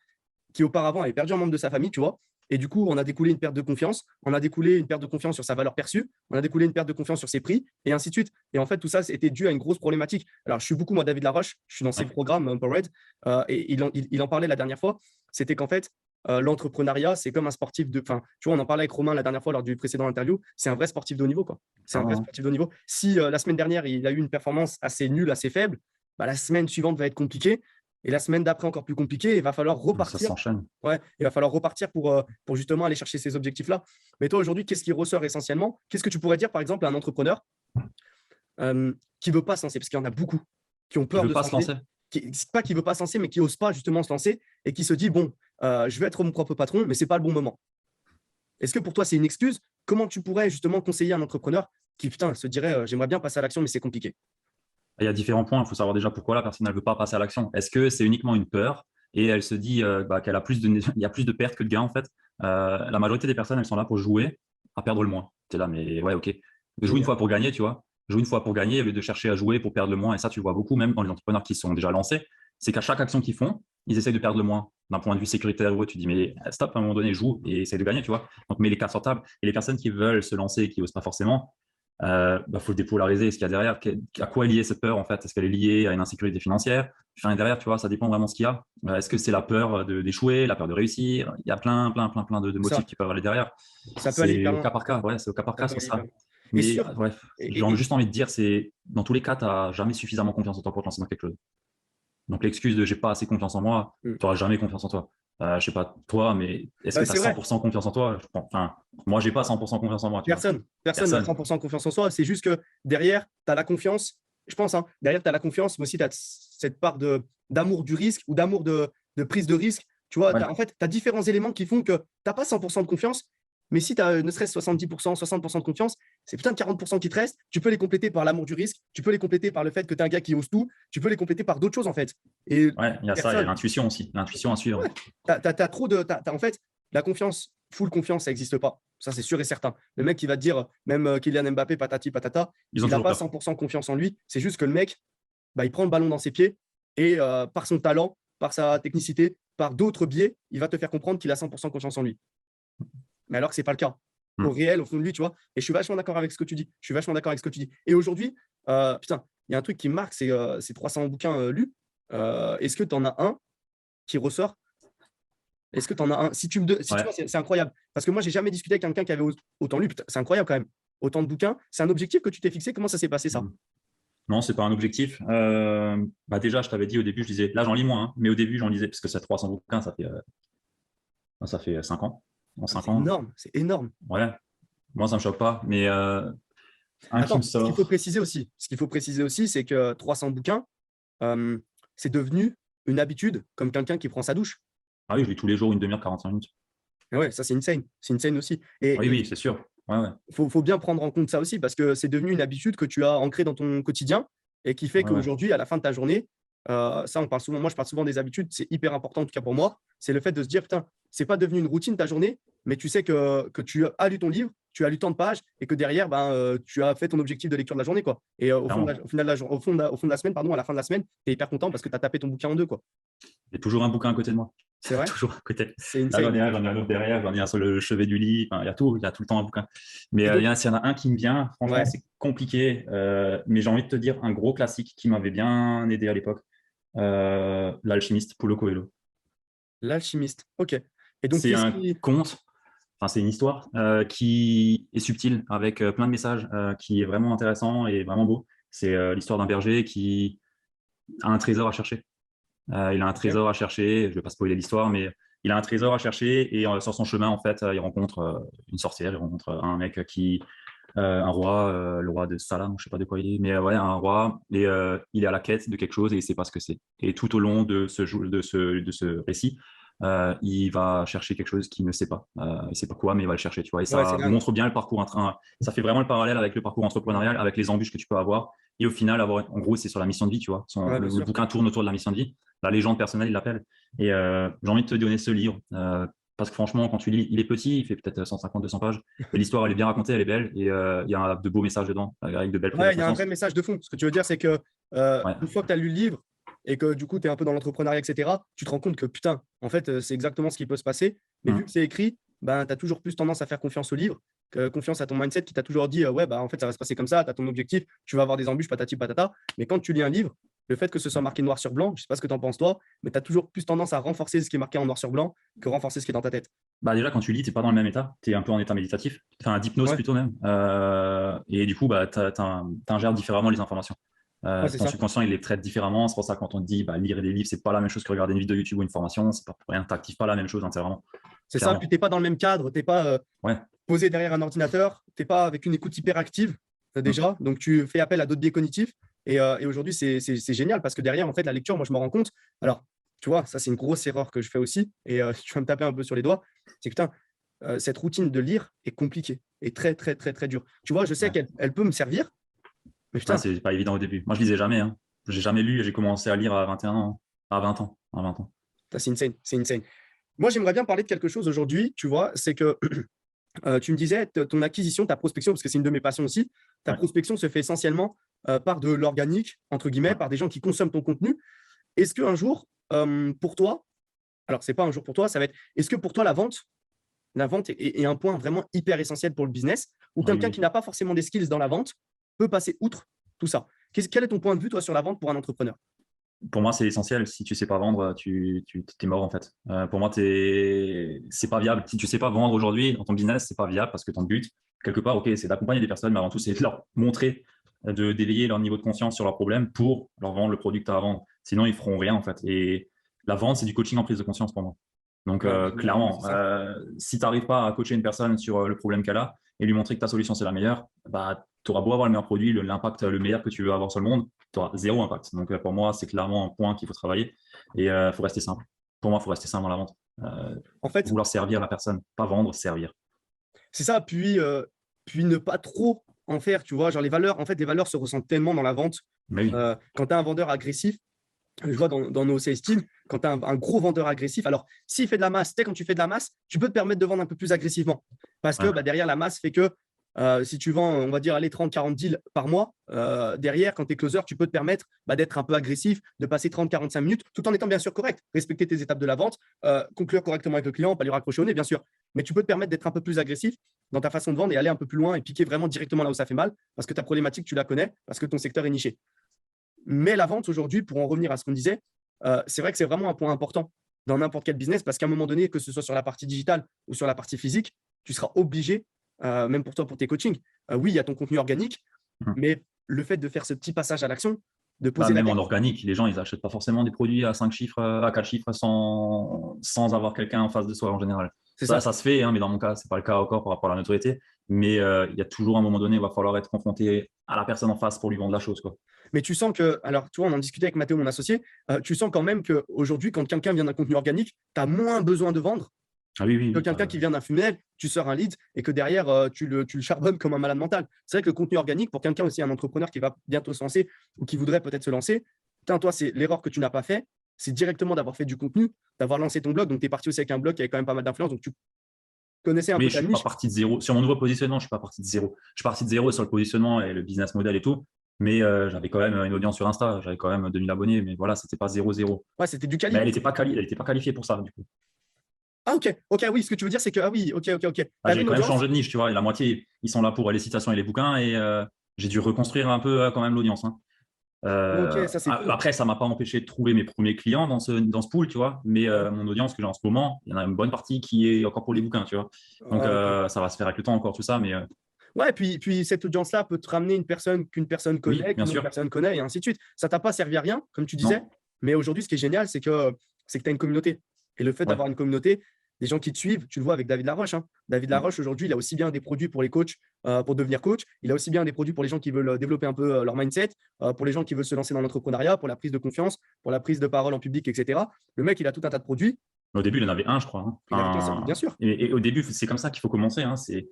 Speaker 1: qui auparavant avait perdu un membre de sa famille, tu vois. Et du coup, on a découlé une perte de confiance, on a découlé une perte de confiance sur sa valeur perçue, on a découlé une perte de confiance sur ses prix, et ainsi de suite. Et en fait, tout ça, c'était dû à une grosse problématique. Alors, je suis beaucoup, moi, David Laroche, je suis dans ses
Speaker 2: ouais.
Speaker 1: programmes Empowered, et il en parlait la dernière fois, c'était qu'en fait, l'entrepreneuriat, c'est comme un sportif de. Enfin, tu vois, on en parlait avec Romain la dernière fois lors du précédent interview, c'est un vrai sportif de haut niveau, quoi. C'est un vrai
Speaker 2: Clairement.
Speaker 1: sportif de haut niveau. Si la semaine dernière, il a eu une performance assez nulle, assez faible, bah, la semaine suivante va être compliquée. Et la semaine d'après, encore plus compliquée, il va falloir
Speaker 2: Ça
Speaker 1: repartir.
Speaker 2: s'enchaîne.
Speaker 1: Ouais, il va falloir repartir pour justement aller chercher ces objectifs-là. Mais toi, aujourd'hui, qu'est-ce qui ressort essentiellement? Qu'est-ce que tu pourrais dire, par exemple, à un entrepreneur qui ne veut pas se lancer? Parce qu'il y en a beaucoup qui ont
Speaker 2: Qui
Speaker 1: peur
Speaker 2: veut
Speaker 1: de se
Speaker 2: pas se
Speaker 1: lancer.
Speaker 2: lancer?
Speaker 1: Pas qui ne veut pas se lancer, mais qui n'ose pas justement se lancer et qui se dit, bon, je vais être mon propre patron, mais ce n'est pas le bon moment. Est-ce que pour toi, c'est une excuse? Comment tu pourrais justement conseiller un entrepreneur qui, putain, se dirait, j'aimerais bien passer à l'action, mais c'est compliqué?
Speaker 2: Il y a différents points. Il faut savoir déjà pourquoi la personne ne veut pas passer à l'action. Est-ce que c'est uniquement une peur et elle se dit qu'elle a il y a plus de pertes que de gains en fait. La majorité des personnes, elles sont là pour jouer à perdre le moins. Tu es là, mais ouais, ok. Joue une fois pour gagner, tu vois. Joue une fois pour gagner au lieu de chercher à jouer pour perdre le moins. Et ça, tu le vois beaucoup, même dans les entrepreneurs qui sont déjà lancés. C'est qu'à chaque action qu'ils font, ils essayent de perdre le moins. D'un point de vue sécuritaire, tu dis, mais stop, à un moment donné, joue et essaye de gagner, tu vois. Donc, mets les cartes sur table. Et les personnes qui veulent se lancer et qui n'osent pas forcément, faut le dépolariser. Ce qu'il y a derrière, à quoi est liée cette peur en fait? Est-ce qu'elle est liée à une insécurité financière? Enfin, derrière, tu vois, ça dépend vraiment de ce qu'il y a. Est-ce que c'est la peur d'échouer, la peur de réussir? Il y a plein de
Speaker 1: Ça,
Speaker 2: motifs qui peuvent aller derrière.
Speaker 1: ça peut aller
Speaker 2: C'est
Speaker 1: hyper
Speaker 2: au
Speaker 1: loin.
Speaker 2: cas par cas, ouais, c'est au cas par
Speaker 1: Ça
Speaker 2: cas,
Speaker 1: peut
Speaker 2: c'est
Speaker 1: aller hyper
Speaker 2: ça.
Speaker 1: loin. Et
Speaker 2: Mais
Speaker 1: sur,
Speaker 2: bref,
Speaker 1: et,
Speaker 2: j'ai
Speaker 1: et-
Speaker 2: juste envie de dire, c'est dans tous les cas, tu n'as jamais suffisamment confiance en toi pour te lancer dans quelque chose. Donc l'excuse de j'ai pas assez confiance en moi,
Speaker 1: Hmm.
Speaker 2: tu n'auras jamais confiance en toi. Je sais pas toi, mais est-ce que
Speaker 1: Bah,
Speaker 2: tu as
Speaker 1: c'est vrai.
Speaker 2: 100% confiance en toi? Enfin, moi, j'ai pas 100% confiance en moi, tu vois.
Speaker 1: Personne n'a
Speaker 2: Personne.
Speaker 1: 100% confiance en soi. C'est juste que derrière, tu as la confiance. Je pense, hein, derrière, tu as la confiance, mais aussi tu as cette part d'amour du risque ou d'amour de prise de risque. Tu vois,
Speaker 2: Ouais.
Speaker 1: en fait, tu as différents éléments qui font que tu n'as pas 100% de confiance. Mais si tu as ne serait-ce 70%, 60% de confiance, c'est putain de 40% qui te reste. Tu peux les compléter par l'amour du risque. Tu peux les compléter par le fait que tu es un gars qui ose tout. Tu peux les compléter par d'autres choses, en fait. Et
Speaker 2: Ouais, il y a ça, il y a
Speaker 1: personne,
Speaker 2: l'intuition aussi, l'intuition à suivre.
Speaker 1: ouais. Trop de. En fait, la confiance, full confiance, ça n'existe pas. Ça, c'est sûr et certain. Le mec qui va te dire, même Kylian Mbappé, patati patata,
Speaker 2: Ils ont
Speaker 1: il n'a
Speaker 2: toujours
Speaker 1: pas
Speaker 2: peur.
Speaker 1: 100% confiance en lui. C'est juste que le mec, bah, il prend le ballon dans ses pieds et par son talent, par sa technicité, par d'autres biais, il va te faire comprendre qu'il a 100% confiance en lui. Mais alors que ce n'est pas le cas. Au
Speaker 2: Hmm.
Speaker 1: réel, au fond de lui, tu vois. Et je suis vachement d'accord avec ce que tu dis. Je suis vachement d'accord avec ce que tu dis. Et aujourd'hui, putain, il y a un truc qui me marque, c'est 300 bouquins lus. Est-ce que tu en as un qui ressort? Est-ce que tu en as un? Si tu
Speaker 2: Ouais.
Speaker 1: vois, c'est incroyable. Parce que moi, j'ai jamais discuté avec quelqu'un qui avait autant lu. Putain, c'est incroyable quand même. Autant de bouquins. C'est un objectif que tu t'es fixé. Comment ça s'est passé, ça?
Speaker 2: Hmm. Non, c'est pas un objectif. Bah déjà, je t'avais dit au début, je disais, là j'en lis moins, hein, mais au début j'en lisais parce que c'est 300 bouquins, ça fait 5 ans. En
Speaker 1: Ah, mais
Speaker 2: 5
Speaker 1: c'est
Speaker 2: ans,
Speaker 1: énorme. C'est énorme.
Speaker 2: ouais, moi ça me choque pas, mais un qui me
Speaker 1: Attends,
Speaker 2: sort.
Speaker 1: ce qu'il faut préciser aussi, c'est que 300 bouquins, euh, c'est devenu une habitude, comme quelqu'un qui prend sa douche.
Speaker 2: Ah oui, je lis tous les jours une demi-heure, 45 minutes.
Speaker 1: Et ouais, ça, c'est insane. C'est insane aussi.
Speaker 2: Oui,
Speaker 1: Et
Speaker 2: oui, c'est sûr. Ouais, ouais,
Speaker 1: faut bien prendre en compte ça aussi, parce que c'est devenu une habitude que tu as ancrée dans ton quotidien et qui fait
Speaker 2: ouais, ouais.
Speaker 1: qu'aujourd'hui, à la fin de ta journée, ça, on parle souvent, moi, je parle souvent des habitudes, c'est hyper important, en tout cas pour moi, c'est le fait de se dire, putain, c'est pas devenu une routine ta journée, mais tu sais que tu as lu ton livre, tu as lu tant de pages et que derrière, ben, tu as fait ton objectif de lecture de la journée, quoi. Et
Speaker 2: Clairement.
Speaker 1: au final de la, au fond de la semaine, pardon, à la fin de la semaine, tu es hyper content parce que tu as tapé ton bouquin en deux, quoi.
Speaker 2: Il y a toujours un bouquin à côté de moi.
Speaker 1: C'est vrai?
Speaker 2: Toujours à côté.
Speaker 1: C'est
Speaker 2: Là,
Speaker 1: insane.
Speaker 2: j'en ai un autre derrière, j'en ai un sur le chevet du lit. Enfin, il y a tout le temps un bouquin. Mais
Speaker 1: Et donc,
Speaker 2: s'il y en a un qui me vient, franchement,
Speaker 1: ouais,
Speaker 2: c'est compliqué. Mais j'ai envie de te dire un gros classique qui m'avait bien aidé à l'époque. L'alchimiste, Paulo Coelho.
Speaker 1: l'alchimiste. Ok. Et donc,
Speaker 2: C'est
Speaker 1: qu'est-ce
Speaker 2: un
Speaker 1: qui.
Speaker 2: conte, enfin c'est une histoire qui est subtile avec plein de messages, qui est vraiment intéressant et vraiment beau. C'est l'histoire d'un berger qui a un trésor à chercher. Il a un
Speaker 1: Ok.
Speaker 2: trésor à chercher, je ne vais pas spoiler l'histoire, mais il a un trésor à chercher et sur son chemin, en fait, il rencontre une sorcière, il rencontre un mec un roi, le roi de Salam, je sais pas de quoi il est, mais ouais, un roi, et il est à la quête de quelque chose et il sait pas ce que c'est. Et tout au long de de ce récit, il va chercher quelque chose qu'il ne sait pas. Il sait pas quoi, mais il va le chercher, tu vois. Et
Speaker 1: Ouais, c'est
Speaker 2: ça
Speaker 1: dingue.
Speaker 2: montre bien le parcours, ça fait vraiment le parallèle avec le parcours entrepreneurial, avec les embûches que tu peux avoir. Et au final, en gros, c'est sur la mission de vie, tu vois.
Speaker 1: Ouais, bien
Speaker 2: Le
Speaker 1: sûr.
Speaker 2: bouquin tourne autour de la mission de vie. La légende personnelle, il l'appelle. Et j'ai envie de te donner ce livre. Parce que franchement, quand tu lis, il est petit, il fait peut-être 150, 200 pages. Mais l'histoire, elle est bien racontée, elle est belle. Et il y a de beaux messages dedans, avec de belles prises de
Speaker 1: Ouais, il y a un vrai
Speaker 2: conscience.
Speaker 1: message de fond. Ce que tu veux dire, c'est que
Speaker 2: Ouais.
Speaker 1: une fois que tu as lu le livre et que du coup, tu es un peu dans l'entrepreneuriat, etc., tu te rends compte que putain, en fait, c'est exactement ce qui peut se passer. Mais vu que
Speaker 2: Hum.
Speaker 1: c'est écrit, ben, tu as toujours plus tendance à faire confiance au livre, confiance à ton mindset qui t'a toujours dit ouais, bah, en fait, ça va se passer comme ça, tu as ton objectif, tu vas avoir des embûches, patati patata. Mais quand tu lis un livre, le fait que ce soit marqué noir sur blanc, je sais pas ce que tu en penses toi, mais tu as toujours plus tendance à renforcer ce qui est marqué en noir sur blanc que renforcer ce qui est dans ta tête.
Speaker 2: Bah déjà, quand tu lis, tu n'es pas dans le même état. Tu es un peu en état méditatif. Enfin, d'hypnose
Speaker 1: Ouais,
Speaker 2: plutôt même. Et du coup, bah, tu ingères différemment les informations.
Speaker 1: ouais, c'est
Speaker 2: Ton
Speaker 1: ça.
Speaker 2: subconscient, il les traite différemment. C'est pour ça que quand on te dit bah, lire des livres, c'est pas la même chose que regarder une vidéo YouTube ou une formation. C'est pas pour rien, t'actives pas la même chose, hein, c'est vraiment
Speaker 1: C'est ça, puis
Speaker 2: clairement.
Speaker 1: t'es pas dans le même cadre, t'es pas
Speaker 2: Ouais.
Speaker 1: posé derrière un ordinateur, t'es pas avec une écoute hyper active
Speaker 2: Mm.
Speaker 1: déjà, donc tu fais appel à d'autres biais cognitifs. Et aujourd'hui, c'est génial parce que derrière, en fait, la lecture, moi, je me rends compte. Alors, tu vois, ça, c'est une grosse erreur que je fais aussi. Et tu vas me taper un peu sur les doigts. C'est que, putain, cette routine de lire est compliquée et très, très, très, très dure. Tu vois, je sais
Speaker 2: Ouais.
Speaker 1: qu'elle peut me servir, mais
Speaker 2: Ouais,
Speaker 1: putain,
Speaker 2: c'est pas évident au début. Moi, je lisais jamais. Hein. J'ai jamais lu. J'ai commencé à lire à 21 ans, à 20 ans, à 20 ans.
Speaker 1: c'est insane, c'est insane. Moi, j'aimerais bien parler de quelque chose aujourd'hui, tu vois, c'est que tu me disais, ton acquisition, ta prospection, parce que c'est une de mes passions aussi, ta
Speaker 2: Ouais.
Speaker 1: prospection se fait essentiellement par de l'organique, entre guillemets,
Speaker 2: Ouais.
Speaker 1: par des gens qui consomment ton contenu. Est-ce qu'un jour, pour toi, alors c'est pas un jour pour toi, ça va être, est-ce que pour toi, la vente est un point vraiment hyper essentiel pour le business, ou
Speaker 2: Oui,
Speaker 1: quelqu'un qui
Speaker 2: oui.
Speaker 1: n'a pas forcément des skills dans la vente peut passer outre tout ça? Quel est ton point de vue, toi, sur la vente pour un entrepreneur?
Speaker 2: Pour moi, c'est essentiel. Si tu sais pas vendre, tu t'es mort en fait. Pour moi, c'est pas viable. Si tu sais pas vendre aujourd'hui dans ton business, c'est pas viable parce que ton but, quelque part, ok, c'est d'accompagner des personnes, mais avant tout, c'est de leur montrer, d'éveiller leur niveau de conscience sur leurs problèmes pour leur vendre le produit que tu as à vendre. Sinon, ils feront rien, en fait. Et la vente, c'est du coaching en prise de conscience pour moi. Donc,
Speaker 1: Ouais,
Speaker 2: clairement,
Speaker 1: c'est ça.
Speaker 2: si tu n'arrives pas à coacher une personne sur le problème qu'elle a et lui montrer que ta solution, c'est la meilleure, bah, tu auras beau avoir le meilleur produit, l'impact le meilleur que tu veux avoir sur le monde, tu auras zéro impact. Donc, pour moi, c'est clairement un point qu'il faut travailler. Et il faut rester simple. Pour moi, il faut rester simple dans la vente.
Speaker 1: En fait,
Speaker 2: Vouloir servir la personne, pas vendre, servir.
Speaker 1: c'est ça. Puis ne pas trop en faire, tu vois. Genre les valeurs, en fait, les valeurs se ressentent tellement dans la vente.
Speaker 2: Mais oui,
Speaker 1: Quand tu as un vendeur agressif, je vois dans nos sales teams, quand tu as un gros vendeur agressif, alors s'il fait de la masse, tu sais, quand tu fais de la masse, tu peux te permettre de vendre un peu plus agressivement. Parce que
Speaker 2: ouais.
Speaker 1: bah, derrière, la masse fait que si tu vends, on va dire, allez, 30-40 deals par mois, derrière, quand tu es closer, tu peux te permettre d'être un peu agressif, de passer 30-45 minutes, tout en étant bien sûr correct, respecter tes étapes de la vente, conclure correctement avec le client, pas lui raccrocher au nez, bien sûr. Mais tu peux te permettre d'être un peu plus agressif dans ta façon de vendre et aller un peu plus loin et piquer vraiment directement là où ça fait mal, parce que ta problématique, tu la connais, parce que ton secteur est niché. Mais la vente aujourd'hui, pour en revenir à ce qu'on disait, c'est vrai que c'est vraiment un point important dans n'importe quel business parce qu'à un moment donné, que ce soit sur la partie digitale ou sur la partie physique, tu seras obligé, même pour toi, pour tes coachings, oui, il y a ton contenu organique,
Speaker 2: Hum.
Speaker 1: mais le fait de faire ce petit passage à l'action, de
Speaker 2: Bah,
Speaker 1: poser la
Speaker 2: même en
Speaker 1: question.
Speaker 2: organique, les gens, ils n'achètent pas forcément des produits à 5 chiffres, à 4 chiffres sans avoir quelqu'un en face de soi en général.
Speaker 1: C'est ça.
Speaker 2: Ça se fait, hein, mais dans mon cas, ce n'est pas le cas encore par rapport à la notoriété. Mais il y a toujours un moment donné, il va falloir être confronté à la personne en face pour lui vendre la chose, quoi.
Speaker 1: Mais tu sens que, alors tu vois, on en discutait avec Mathéo, mon associé, tu sens quand même qu'aujourd'hui, quand quelqu'un vient d'un contenu organique, tu as moins besoin de vendre
Speaker 2: Ah oui, oui,
Speaker 1: que
Speaker 2: oui.
Speaker 1: quelqu'un qui vient d'un funnel, tu sors un lead et que derrière, tu le charbonnes comme un malade mental. C'est vrai que le contenu organique, pour quelqu'un aussi, un entrepreneur qui va bientôt se lancer ou qui voudrait peut-être se lancer, putain, toi, c'est l'erreur que tu n'as pas fait, c'est directement d'avoir fait du contenu, d'avoir lancé ton blog. Donc, tu es parti aussi avec un blog qui avait quand même pas mal d'influence. Donc, tu connaissais un
Speaker 2: Mais
Speaker 1: peu
Speaker 2: je
Speaker 1: ta
Speaker 2: suis pas
Speaker 1: niche.
Speaker 2: parti de zéro. Sur mon nouveau positionnement, je suis pas parti de zéro. Je suis parti de zéro sur le positionnement et le business model et tout. Mais j'avais quand même une audience sur Insta. J'avais quand même 2000 abonnés. Mais voilà, c'était pas zéro zéro.
Speaker 1: Ouais, c'était du
Speaker 2: Mais
Speaker 1: quali.
Speaker 2: elle était pas qualifiée pour ça, du coup.
Speaker 1: Ah, ok, oui, ce que tu veux dire, c'est que, ah oui, ok. Tu
Speaker 2: Ah,
Speaker 1: avais
Speaker 2: j'ai
Speaker 1: une
Speaker 2: quand même
Speaker 1: audience.
Speaker 2: changé de niche, tu vois. Et la moitié, ils sont là pour les citations et les bouquins. Et j'ai dû reconstruire un peu quand même l'audience, hein.
Speaker 1: Ok, ça, c'est cool.
Speaker 2: Après, ça m'a pas empêché de trouver mes premiers clients dans ce pool, tu vois. Mais
Speaker 1: Ouais.
Speaker 2: mon audience que j'ai en ce moment, il y en a une bonne partie qui est encore pour les bouquins, tu vois. Donc,
Speaker 1: Ah, ok.
Speaker 2: ça va se faire avec le temps encore, tout ça. Mais
Speaker 1: Ouais, puis cette audience-là peut te ramener une personne qu'une personne
Speaker 2: oui,
Speaker 1: connaît,
Speaker 2: bien
Speaker 1: qu'une autre
Speaker 2: sûr.
Speaker 1: personne connaît, et ainsi de suite. Ça t'a pas servi à rien, comme tu disais,
Speaker 2: Non,
Speaker 1: mais aujourd'hui, ce qui est génial, c'est que tu as une communauté. Et le fait
Speaker 2: ouais.
Speaker 1: d'avoir une communauté, des gens qui te suivent, tu le vois avec David Laroche, hein. David
Speaker 2: Mm.
Speaker 1: Laroche, aujourd'hui, il a aussi bien des produits pour les coachs, pour devenir coach. Il a aussi bien des produits pour les gens qui veulent développer un peu leur mindset, pour les gens qui veulent se lancer dans l'entrepreneuriat, pour la prise de confiance, pour la prise de parole en public, etc. Le mec, il a tout un tas de produits.
Speaker 2: Au début, il y en avait un, je crois, hein.
Speaker 1: Il avait qu'un seul, bien sûr.
Speaker 2: Et au début, c'est comme ça qu'il faut commencer, hein. C'est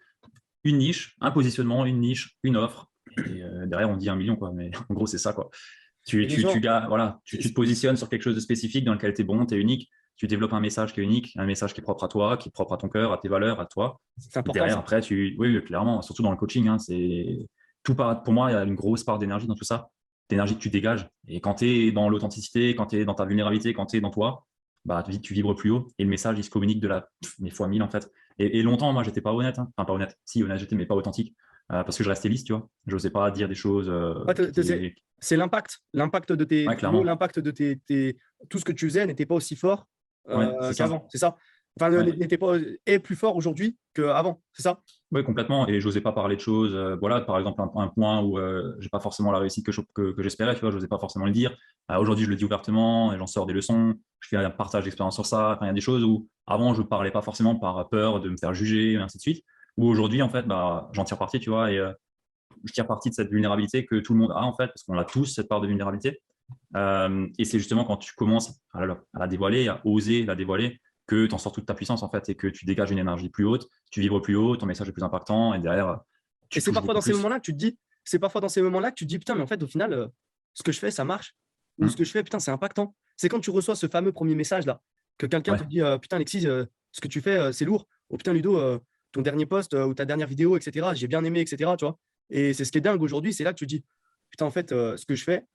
Speaker 2: une niche, un positionnement, une niche, une offre. Et derrière, on dit 1 million, quoi. Mais en gros, c'est ça, quoi.
Speaker 1: Et les gens,
Speaker 2: Voilà,
Speaker 1: c'est
Speaker 2: tu te positionnes sur quelque chose de spécifique dans lequel tu es bon, tu es unique. Tu développes un message qui est unique, un message qui est propre à toi, qui est propre à ton cœur, à tes valeurs, à toi.
Speaker 1: c'est important,
Speaker 2: Derrière,
Speaker 1: ça.
Speaker 2: après, oui, oui, clairement, surtout dans le coaching, hein, pour moi, il y a une grosse part d'énergie dans tout ça, d'énergie que tu dégages. Et quand tu es dans l'authenticité, quand tu es dans ta vulnérabilité, quand tu es dans toi, bah, tu vibres plus haut et le message, il se communique mais fois 1000 en fait. Et longtemps, moi, j'étais pas honnête, hein. Enfin, pas honnête. Si, honnête, j'étais, mais pas authentique. Parce que je restais lisse, tu vois. Je n'osais pas dire des choses
Speaker 1: Ouais,
Speaker 2: qui étaient.
Speaker 1: c'est l'impact de tes
Speaker 2: Ouais,
Speaker 1: mots,
Speaker 2: clairement.
Speaker 1: l'impact de tout ce que tu faisais n'était pas aussi fort
Speaker 2: Ouais, c'est ça.
Speaker 1: qu'avant, c'est ça? Enfin,
Speaker 2: Ouais.
Speaker 1: n'était pas est plus fort aujourd'hui qu'avant, c'est ça?
Speaker 2: Oui, complètement. Et j'osais pas parler de choses. Voilà, par exemple, un point où j'ai pas forcément la réussite que j'espérais, tu vois, j'osais pas forcément le dire. Aujourd'hui, je le dis ouvertement et j'en sors des leçons. Je fais un partage d'expérience sur ça. Enfin, il y a des choses où avant, je parlais pas forcément par peur de me faire juger, et ainsi de suite. Où aujourd'hui, en fait, bah, j'en tire parti, tu vois, et je tire parti de cette vulnérabilité que tout le monde a, en fait, parce qu'on a tous cette part de vulnérabilité. Et c'est justement quand tu commences à la dévoiler, à oser la dévoiler, que tu en sors toute ta puissance en fait et que tu dégages une énergie plus haute, tu vibres plus haut, ton message est plus impactant et derrière
Speaker 1: Et
Speaker 2: tu touches beaucoup plus.
Speaker 1: c'est parfois dans ces moments-là que tu te dis, putain, mais en fait, au final, ce que je fais, ça marche. Ou ce que
Speaker 2: Hum.
Speaker 1: je fais, putain, c'est impactant. C'est quand tu reçois ce fameux premier message-là, que quelqu'un te
Speaker 2: Ouais,
Speaker 1: dit, putain, Alexis, ce que tu fais, c'est lourd. Oh putain, Ludo, ton dernier post ou ta dernière vidéo, etc., j'ai bien aimé, etc. Tu vois. Et c'est ce qui est dingue aujourd'hui, c'est là que tu te dis, putain, en fait, ce que je fais,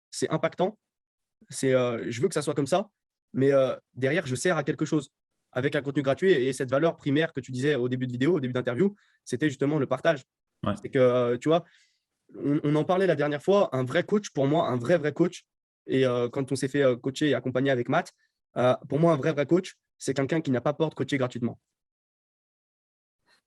Speaker 1: c'est impactant. Je veux que ça soit comme ça, mais derrière, je sers à quelque chose avec un contenu gratuit. Et cette valeur primaire que tu disais au début de vidéo, au début d'interview, c'était justement le partage.
Speaker 2: ouais.
Speaker 1: C'est que, tu vois, on en parlait la dernière fois, un vrai coach, pour moi, un vrai coach, et quand on s'est fait coacher et accompagner avec Matt, pour moi, un vrai coach, c'est quelqu'un qui n'a pas peur de coacher gratuitement.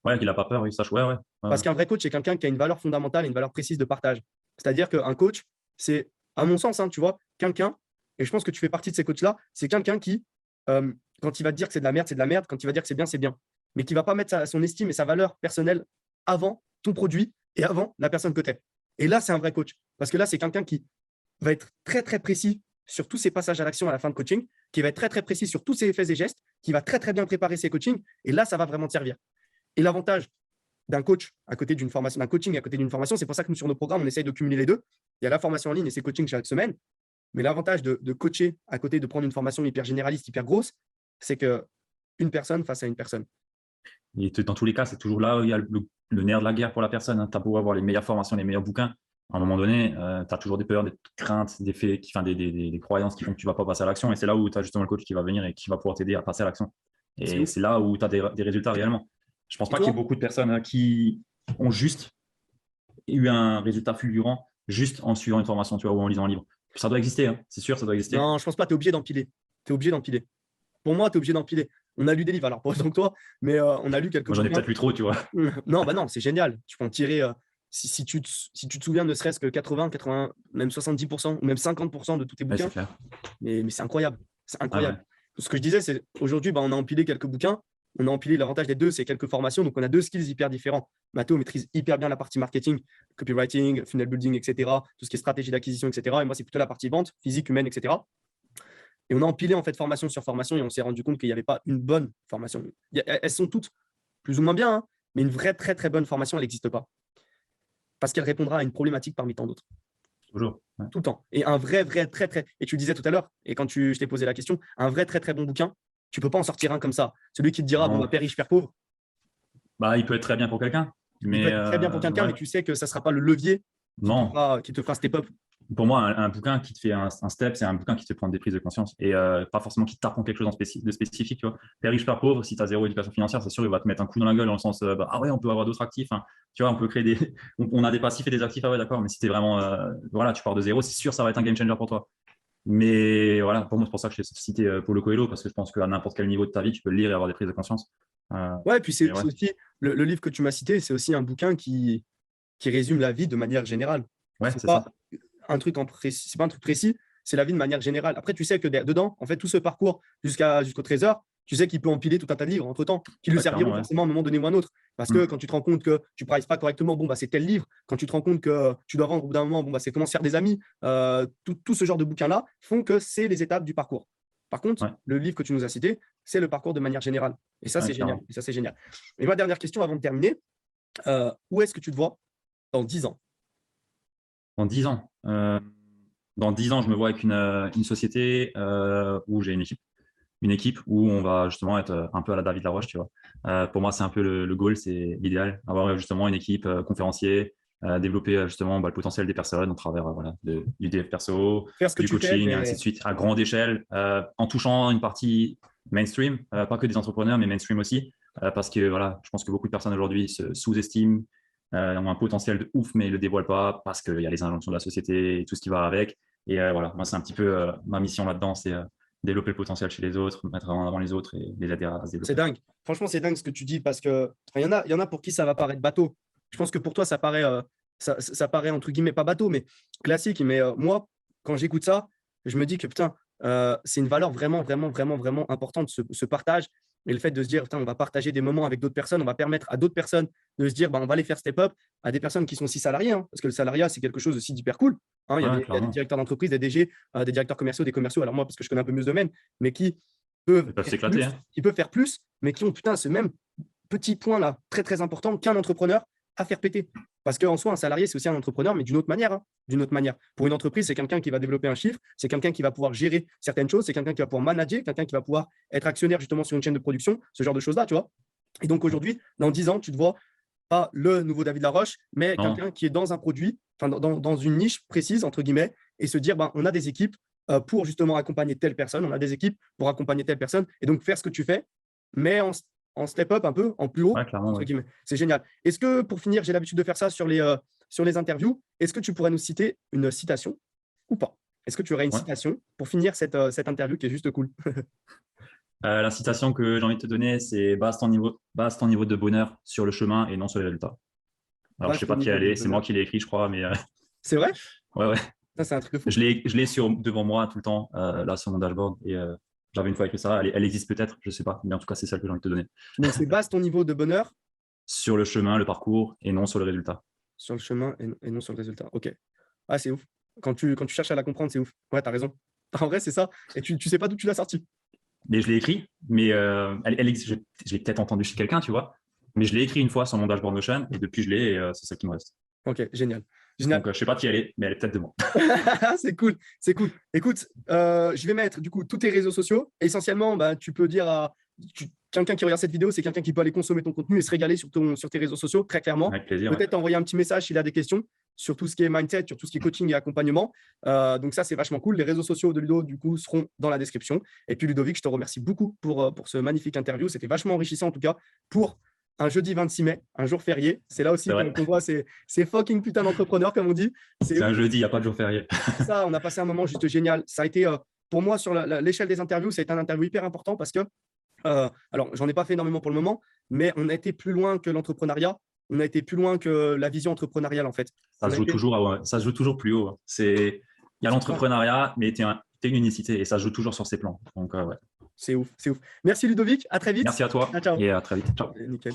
Speaker 2: Ouais, qu'il n'a pas peur, oui, sache. Ouais, ouais.
Speaker 1: Parce qu'un vrai coach, c'est quelqu'un qui a une valeur fondamentale et une valeur précise de partage. C'est-à-dire qu'un coach, c'est, à mon sens, hein, tu vois, quelqu'un, et je pense que tu fais partie de ces coachs-là, c'est quelqu'un qui, quand il va te dire que c'est de la merde, c'est de la merde. Quand il va dire que c'est bien, mais qui ne va pas mettre son estime et sa valeur personnelle avant ton produit et avant la personne que tu es. Et là, c'est un vrai coach. Parce que là, c'est quelqu'un qui va être très, très précis sur tous ses passages à l'action à la fin de coaching, qui va être très, très précis sur tous ses faits et gestes, qui va très, très bien préparer ses coachings. Et là, ça va vraiment te servir. Et l'avantage d'un coach à côté d'une formation, d'un coaching à côté d'une formation, c'est pour ça que nous, sur nos programmes, on essaye de cumuler les deux. Il y a la formation en ligne et ses coachings chaque semaine. Mais l'avantage de coacher à côté de prendre une formation hyper généraliste, hyper grosse, c'est qu'une personne face à une personne.
Speaker 2: Et dans tous les cas, c'est toujours là où il y a le nerf de la guerre pour la personne. Hein. Tu as beau avoir les meilleures formations, les meilleurs bouquins. À un moment donné, tu as toujours des peurs, des craintes, des faits, des croyances qui font que tu ne vas pas passer à l'action. Et c'est là où tu as justement le coach qui va venir et qui va pouvoir t'aider à passer à l'action. Et c'est là où tu as des résultats réellement. Je ne pense pas qu'il y ait beaucoup de personnes qui ont juste eu un résultat fulgurant juste en suivant une formation, tu vois, ou en lisant un livre. Ça doit exister, hein. C'est sûr, ça doit exister.
Speaker 1: Non, je pense pas, tu es obligé d'empiler. Tu es obligé d'empiler. Pour moi, tu es obligé d'empiler. On a lu des livres, alors pas autant que toi, mais on a lu quelques
Speaker 2: Moi, j'en ai peut-être lu trop, tu vois.
Speaker 1: Non, bah non, c'est génial. Tu peux en tirer, si tu te souviens ne serait-ce que 80, 80, même 70%, ou même 50% de tous tes bouquins,
Speaker 2: Ouais,
Speaker 1: mais c'est incroyable. C'est incroyable.
Speaker 2: Ah ouais.
Speaker 1: Ce que je disais, c'est aujourd'hui, on a empilé quelques bouquins. On a empilé l'avantage des deux, c'est quelques formations. Donc, on a deux skills hyper différents. Mathéo maîtrise hyper bien la partie marketing, copywriting, funnel building, etc. Tout ce qui est stratégie d'acquisition, etc. Et moi, c'est plutôt la partie vente, physique, humaine, etc. Et on a empilé en fait formation sur formation et on s'est rendu compte qu'il n'y avait pas une bonne formation. Elles sont toutes plus ou moins bien, hein, mais une vraie très très bonne formation, elle n'existe pas. Parce qu'elle répondra à une problématique parmi tant d'autres.
Speaker 2: Toujours. Ouais.
Speaker 1: Tout le temps. Et un vrai très très. Et tu le disais tout à l'heure, et quand je t'ai posé la question, un vrai très très bon bouquin, tu ne peux pas en sortir un comme ça. Celui qui te dira, bon, père riche, père pauvre.
Speaker 2: Bah, il peut être très bien pour quelqu'un. Mais
Speaker 1: il peut être très bien pour quelqu'un, mais tu sais que ça ne sera pas le levier qui te fera step up.
Speaker 2: Pour moi, un bouquin qui te fait un step, c'est un bouquin qui te prend des prises de conscience et pas forcément qui t'apprend quelque chose de spécifique. Tu vois. Père riche, père pauvre, si tu as zéro éducation financière, c'est sûr, il va te mettre un coup dans la gueule dans le sens ah ouais, on peut avoir d'autres actifs. Hein. Tu vois, on peut créer des. On a des passifs et des actifs, ah ouais, d'accord, mais si tu es vraiment. Voilà, tu pars de zéro, c'est sûr, ça va être un game changer pour toi. Mais voilà, pour moi, c'est pour ça que j'ai cité Paulo Coelho, parce que je pense qu'à n'importe quel niveau de ta vie, tu peux le lire et avoir des prises de conscience.
Speaker 1: Ouais, puis c'est aussi le livre que tu m'as cité, c'est aussi un bouquin qui résume la vie de manière générale.
Speaker 2: Ouais,
Speaker 1: c'est pas un truc c'est pas un truc précis, c'est la vie de manière générale. Après, tu sais que dedans, en fait, tout ce parcours jusqu'au trésor, tu sais qu'il peut empiler tout un tas de livres entre temps, qui lui serviront forcément à un moment donné ou à un autre. Parce que quand tu te rends compte que tu ne prices pas correctement, bon, bah, c'est tel livre. Quand tu te rends compte que tu dois vendre au bout d'un moment, bon, bah, c'est comment se faire des amis. Tout ce genre de bouquins-là font que c'est les étapes du parcours. Par contre, le livre que tu nous as cité, c'est le parcours de manière générale. Et ça, c'est génial. Et ça, c'est génial. Et ma dernière question avant de terminer, où est-ce que tu te vois dans 10 ans?
Speaker 2: Dans 10 ans. Dans 10 ans, je me vois avec une société où j'ai une équipe où on va justement être un peu à la David Laroche, tu vois. Pour moi, c'est un peu le goal, c'est l'idéal, avoir justement une équipe conférencier, développer justement le potentiel des personnes au travers du dev perso, du coaching, et ainsi de suite, à grande échelle, en touchant une partie mainstream, pas que des entrepreneurs, mais mainstream aussi, parce que voilà, je pense que beaucoup de personnes aujourd'hui se sous-estiment, ont un potentiel de ouf, mais ils ne le dévoilent pas parce qu'il y a les injonctions de la société et tout ce qui va avec. Et voilà, moi, c'est un petit peu ma mission là-dedans, c'est développer le potentiel chez les autres, mettre en avant les autres et les aider à se développer.
Speaker 1: C'est dingue. Franchement, c'est dingue ce que tu dis parce que il y en a pour qui ça va paraître bateau. Je pense que pour toi, ça paraît, ça paraît entre guillemets pas bateau, mais classique. Mais moi, quand j'écoute ça, je me dis que putain, c'est une valeur vraiment, vraiment, vraiment, vraiment importante, ce partage. Et le fait de se dire, putain, on va partager des moments avec d'autres personnes, on va permettre à d'autres personnes de se dire, bah, on va les faire step up à des personnes qui sont aussi salariées, hein, parce que le salariat, c'est quelque chose aussi d'hyper cool. Hein, il y a des directeurs d'entreprise, des DG, des directeurs commerciaux, des commerciaux. Alors moi, parce que je connais un peu mieux ce domaine, mais qui peuvent
Speaker 2: s'éclater,
Speaker 1: qui peuvent faire plus, mais qui ont putain ce même petit point là très très important qu'un entrepreneur à faire péter. Parce qu'en soi, un salarié, c'est aussi un entrepreneur, mais d'une autre manière. Hein, d'une autre manière. Pour une entreprise, c'est quelqu'un qui va développer un chiffre, c'est quelqu'un qui va pouvoir gérer certaines choses, c'est quelqu'un qui va pouvoir manager, quelqu'un qui va pouvoir être actionnaire justement sur une chaîne de production, ce genre de choses-là, tu vois. Et donc aujourd'hui, dans 10 ans, tu te vois pas le nouveau David Laroche, mais quelqu'un qui est dans un produit, dans une niche précise, entre guillemets, et se dire, on a des équipes pour justement accompagner telle personne, on a des équipes pour accompagner telle personne, et donc faire ce que tu fais, mais en step up un peu, en plus haut, entre guillemets. C'est génial. Est-ce que, pour finir, j'ai l'habitude de faire ça sur les interviews, est-ce que tu pourrais nous citer une citation ou pas? Est-ce que tu aurais une citation pour finir cette interview qui est juste cool?
Speaker 2: La citation que j'ai envie de te donner, c'est base ton niveau de bonheur sur le chemin et non sur les résultats. Alors, je
Speaker 1: Vaste
Speaker 2: sais pas qui
Speaker 1: niveau
Speaker 2: elle
Speaker 1: de
Speaker 2: est, c'est moi
Speaker 1: bonheur.
Speaker 2: qui l'ai écrit, je crois, mais
Speaker 1: C'est vrai?
Speaker 2: ouais, ouais.
Speaker 1: Ça, c'est un truc de fou.
Speaker 2: Je l'ai devant moi tout le temps, là, sur mon dashboard. Et j'avais une fois écrit ça. Elle existe peut-être, je sais pas. Mais en tout cas, c'est celle que j'ai envie de te donner.
Speaker 1: Donc, c'est base ton niveau de bonheur
Speaker 2: Sur le chemin, le parcours et non sur le résultat.
Speaker 1: sur le chemin et non sur le résultat. Ok. Ah, c'est ouf. Quand tu cherches à la comprendre, c'est ouf. Ouais, t'as raison. En vrai, c'est ça. Et tu sais pas d'où tu l'as sorti.
Speaker 2: Mais je l'ai écrit, mais je l'ai peut-être entendu chez quelqu'un, tu vois. Mais je l'ai écrit une fois sur mon dashboard Notion et depuis je l'ai et c'est ça qui me reste.
Speaker 1: Ok, génial. Génial.
Speaker 2: Donc je sais pas qui elle est, mais elle est peut-être de moi.
Speaker 1: C'est cool, c'est cool. Écoute, je vais mettre du coup tous tes réseaux sociaux. Essentiellement, bah, tu peux dire à quelqu'un qui regarde cette vidéo, c'est quelqu'un qui peut aller consommer ton contenu et se régaler sur tes réseaux sociaux, très clairement.
Speaker 2: Avec plaisir. Ouais.
Speaker 1: Peut-être envoyer un petit message s'il a des questions sur tout ce qui est mindset, sur tout ce qui est coaching et accompagnement. Donc ça, c'est vachement cool. Les réseaux sociaux de Ludo, du coup, seront dans la description. Et puis Ludovic, je te remercie beaucoup pour ce magnifique interview. C'était vachement enrichissant en tout cas pour un jeudi 26 mai, un jour férié. C'est là aussi
Speaker 2: C'est vrai.
Speaker 1: qu'on voit ces fucking putain d'entrepreneurs, comme on dit.
Speaker 2: C'est un jeudi, il n'y a pas de jour férié.
Speaker 1: Ça, on a passé un moment juste génial. Ça a été, pour moi, sur l'échelle des interviews, ça a été un interview hyper important parce que, alors, j'en ai pas fait énormément pour le moment, mais on a été plus loin que l'entrepreneuriat. On a été plus loin que la vision entrepreneuriale, en fait.
Speaker 2: Ça se joue toujours, ça se joue toujours plus haut. Il y a l'entrepreneuriat, mais tu es une unicité et ça se joue toujours sur ces plans. Donc, ouais.
Speaker 1: C'est ouf, c'est ouf. Merci Ludovic, à très vite.
Speaker 2: Merci à toi
Speaker 1: Ciao, ciao.
Speaker 2: et à très vite. Ciao.
Speaker 1: Nickel.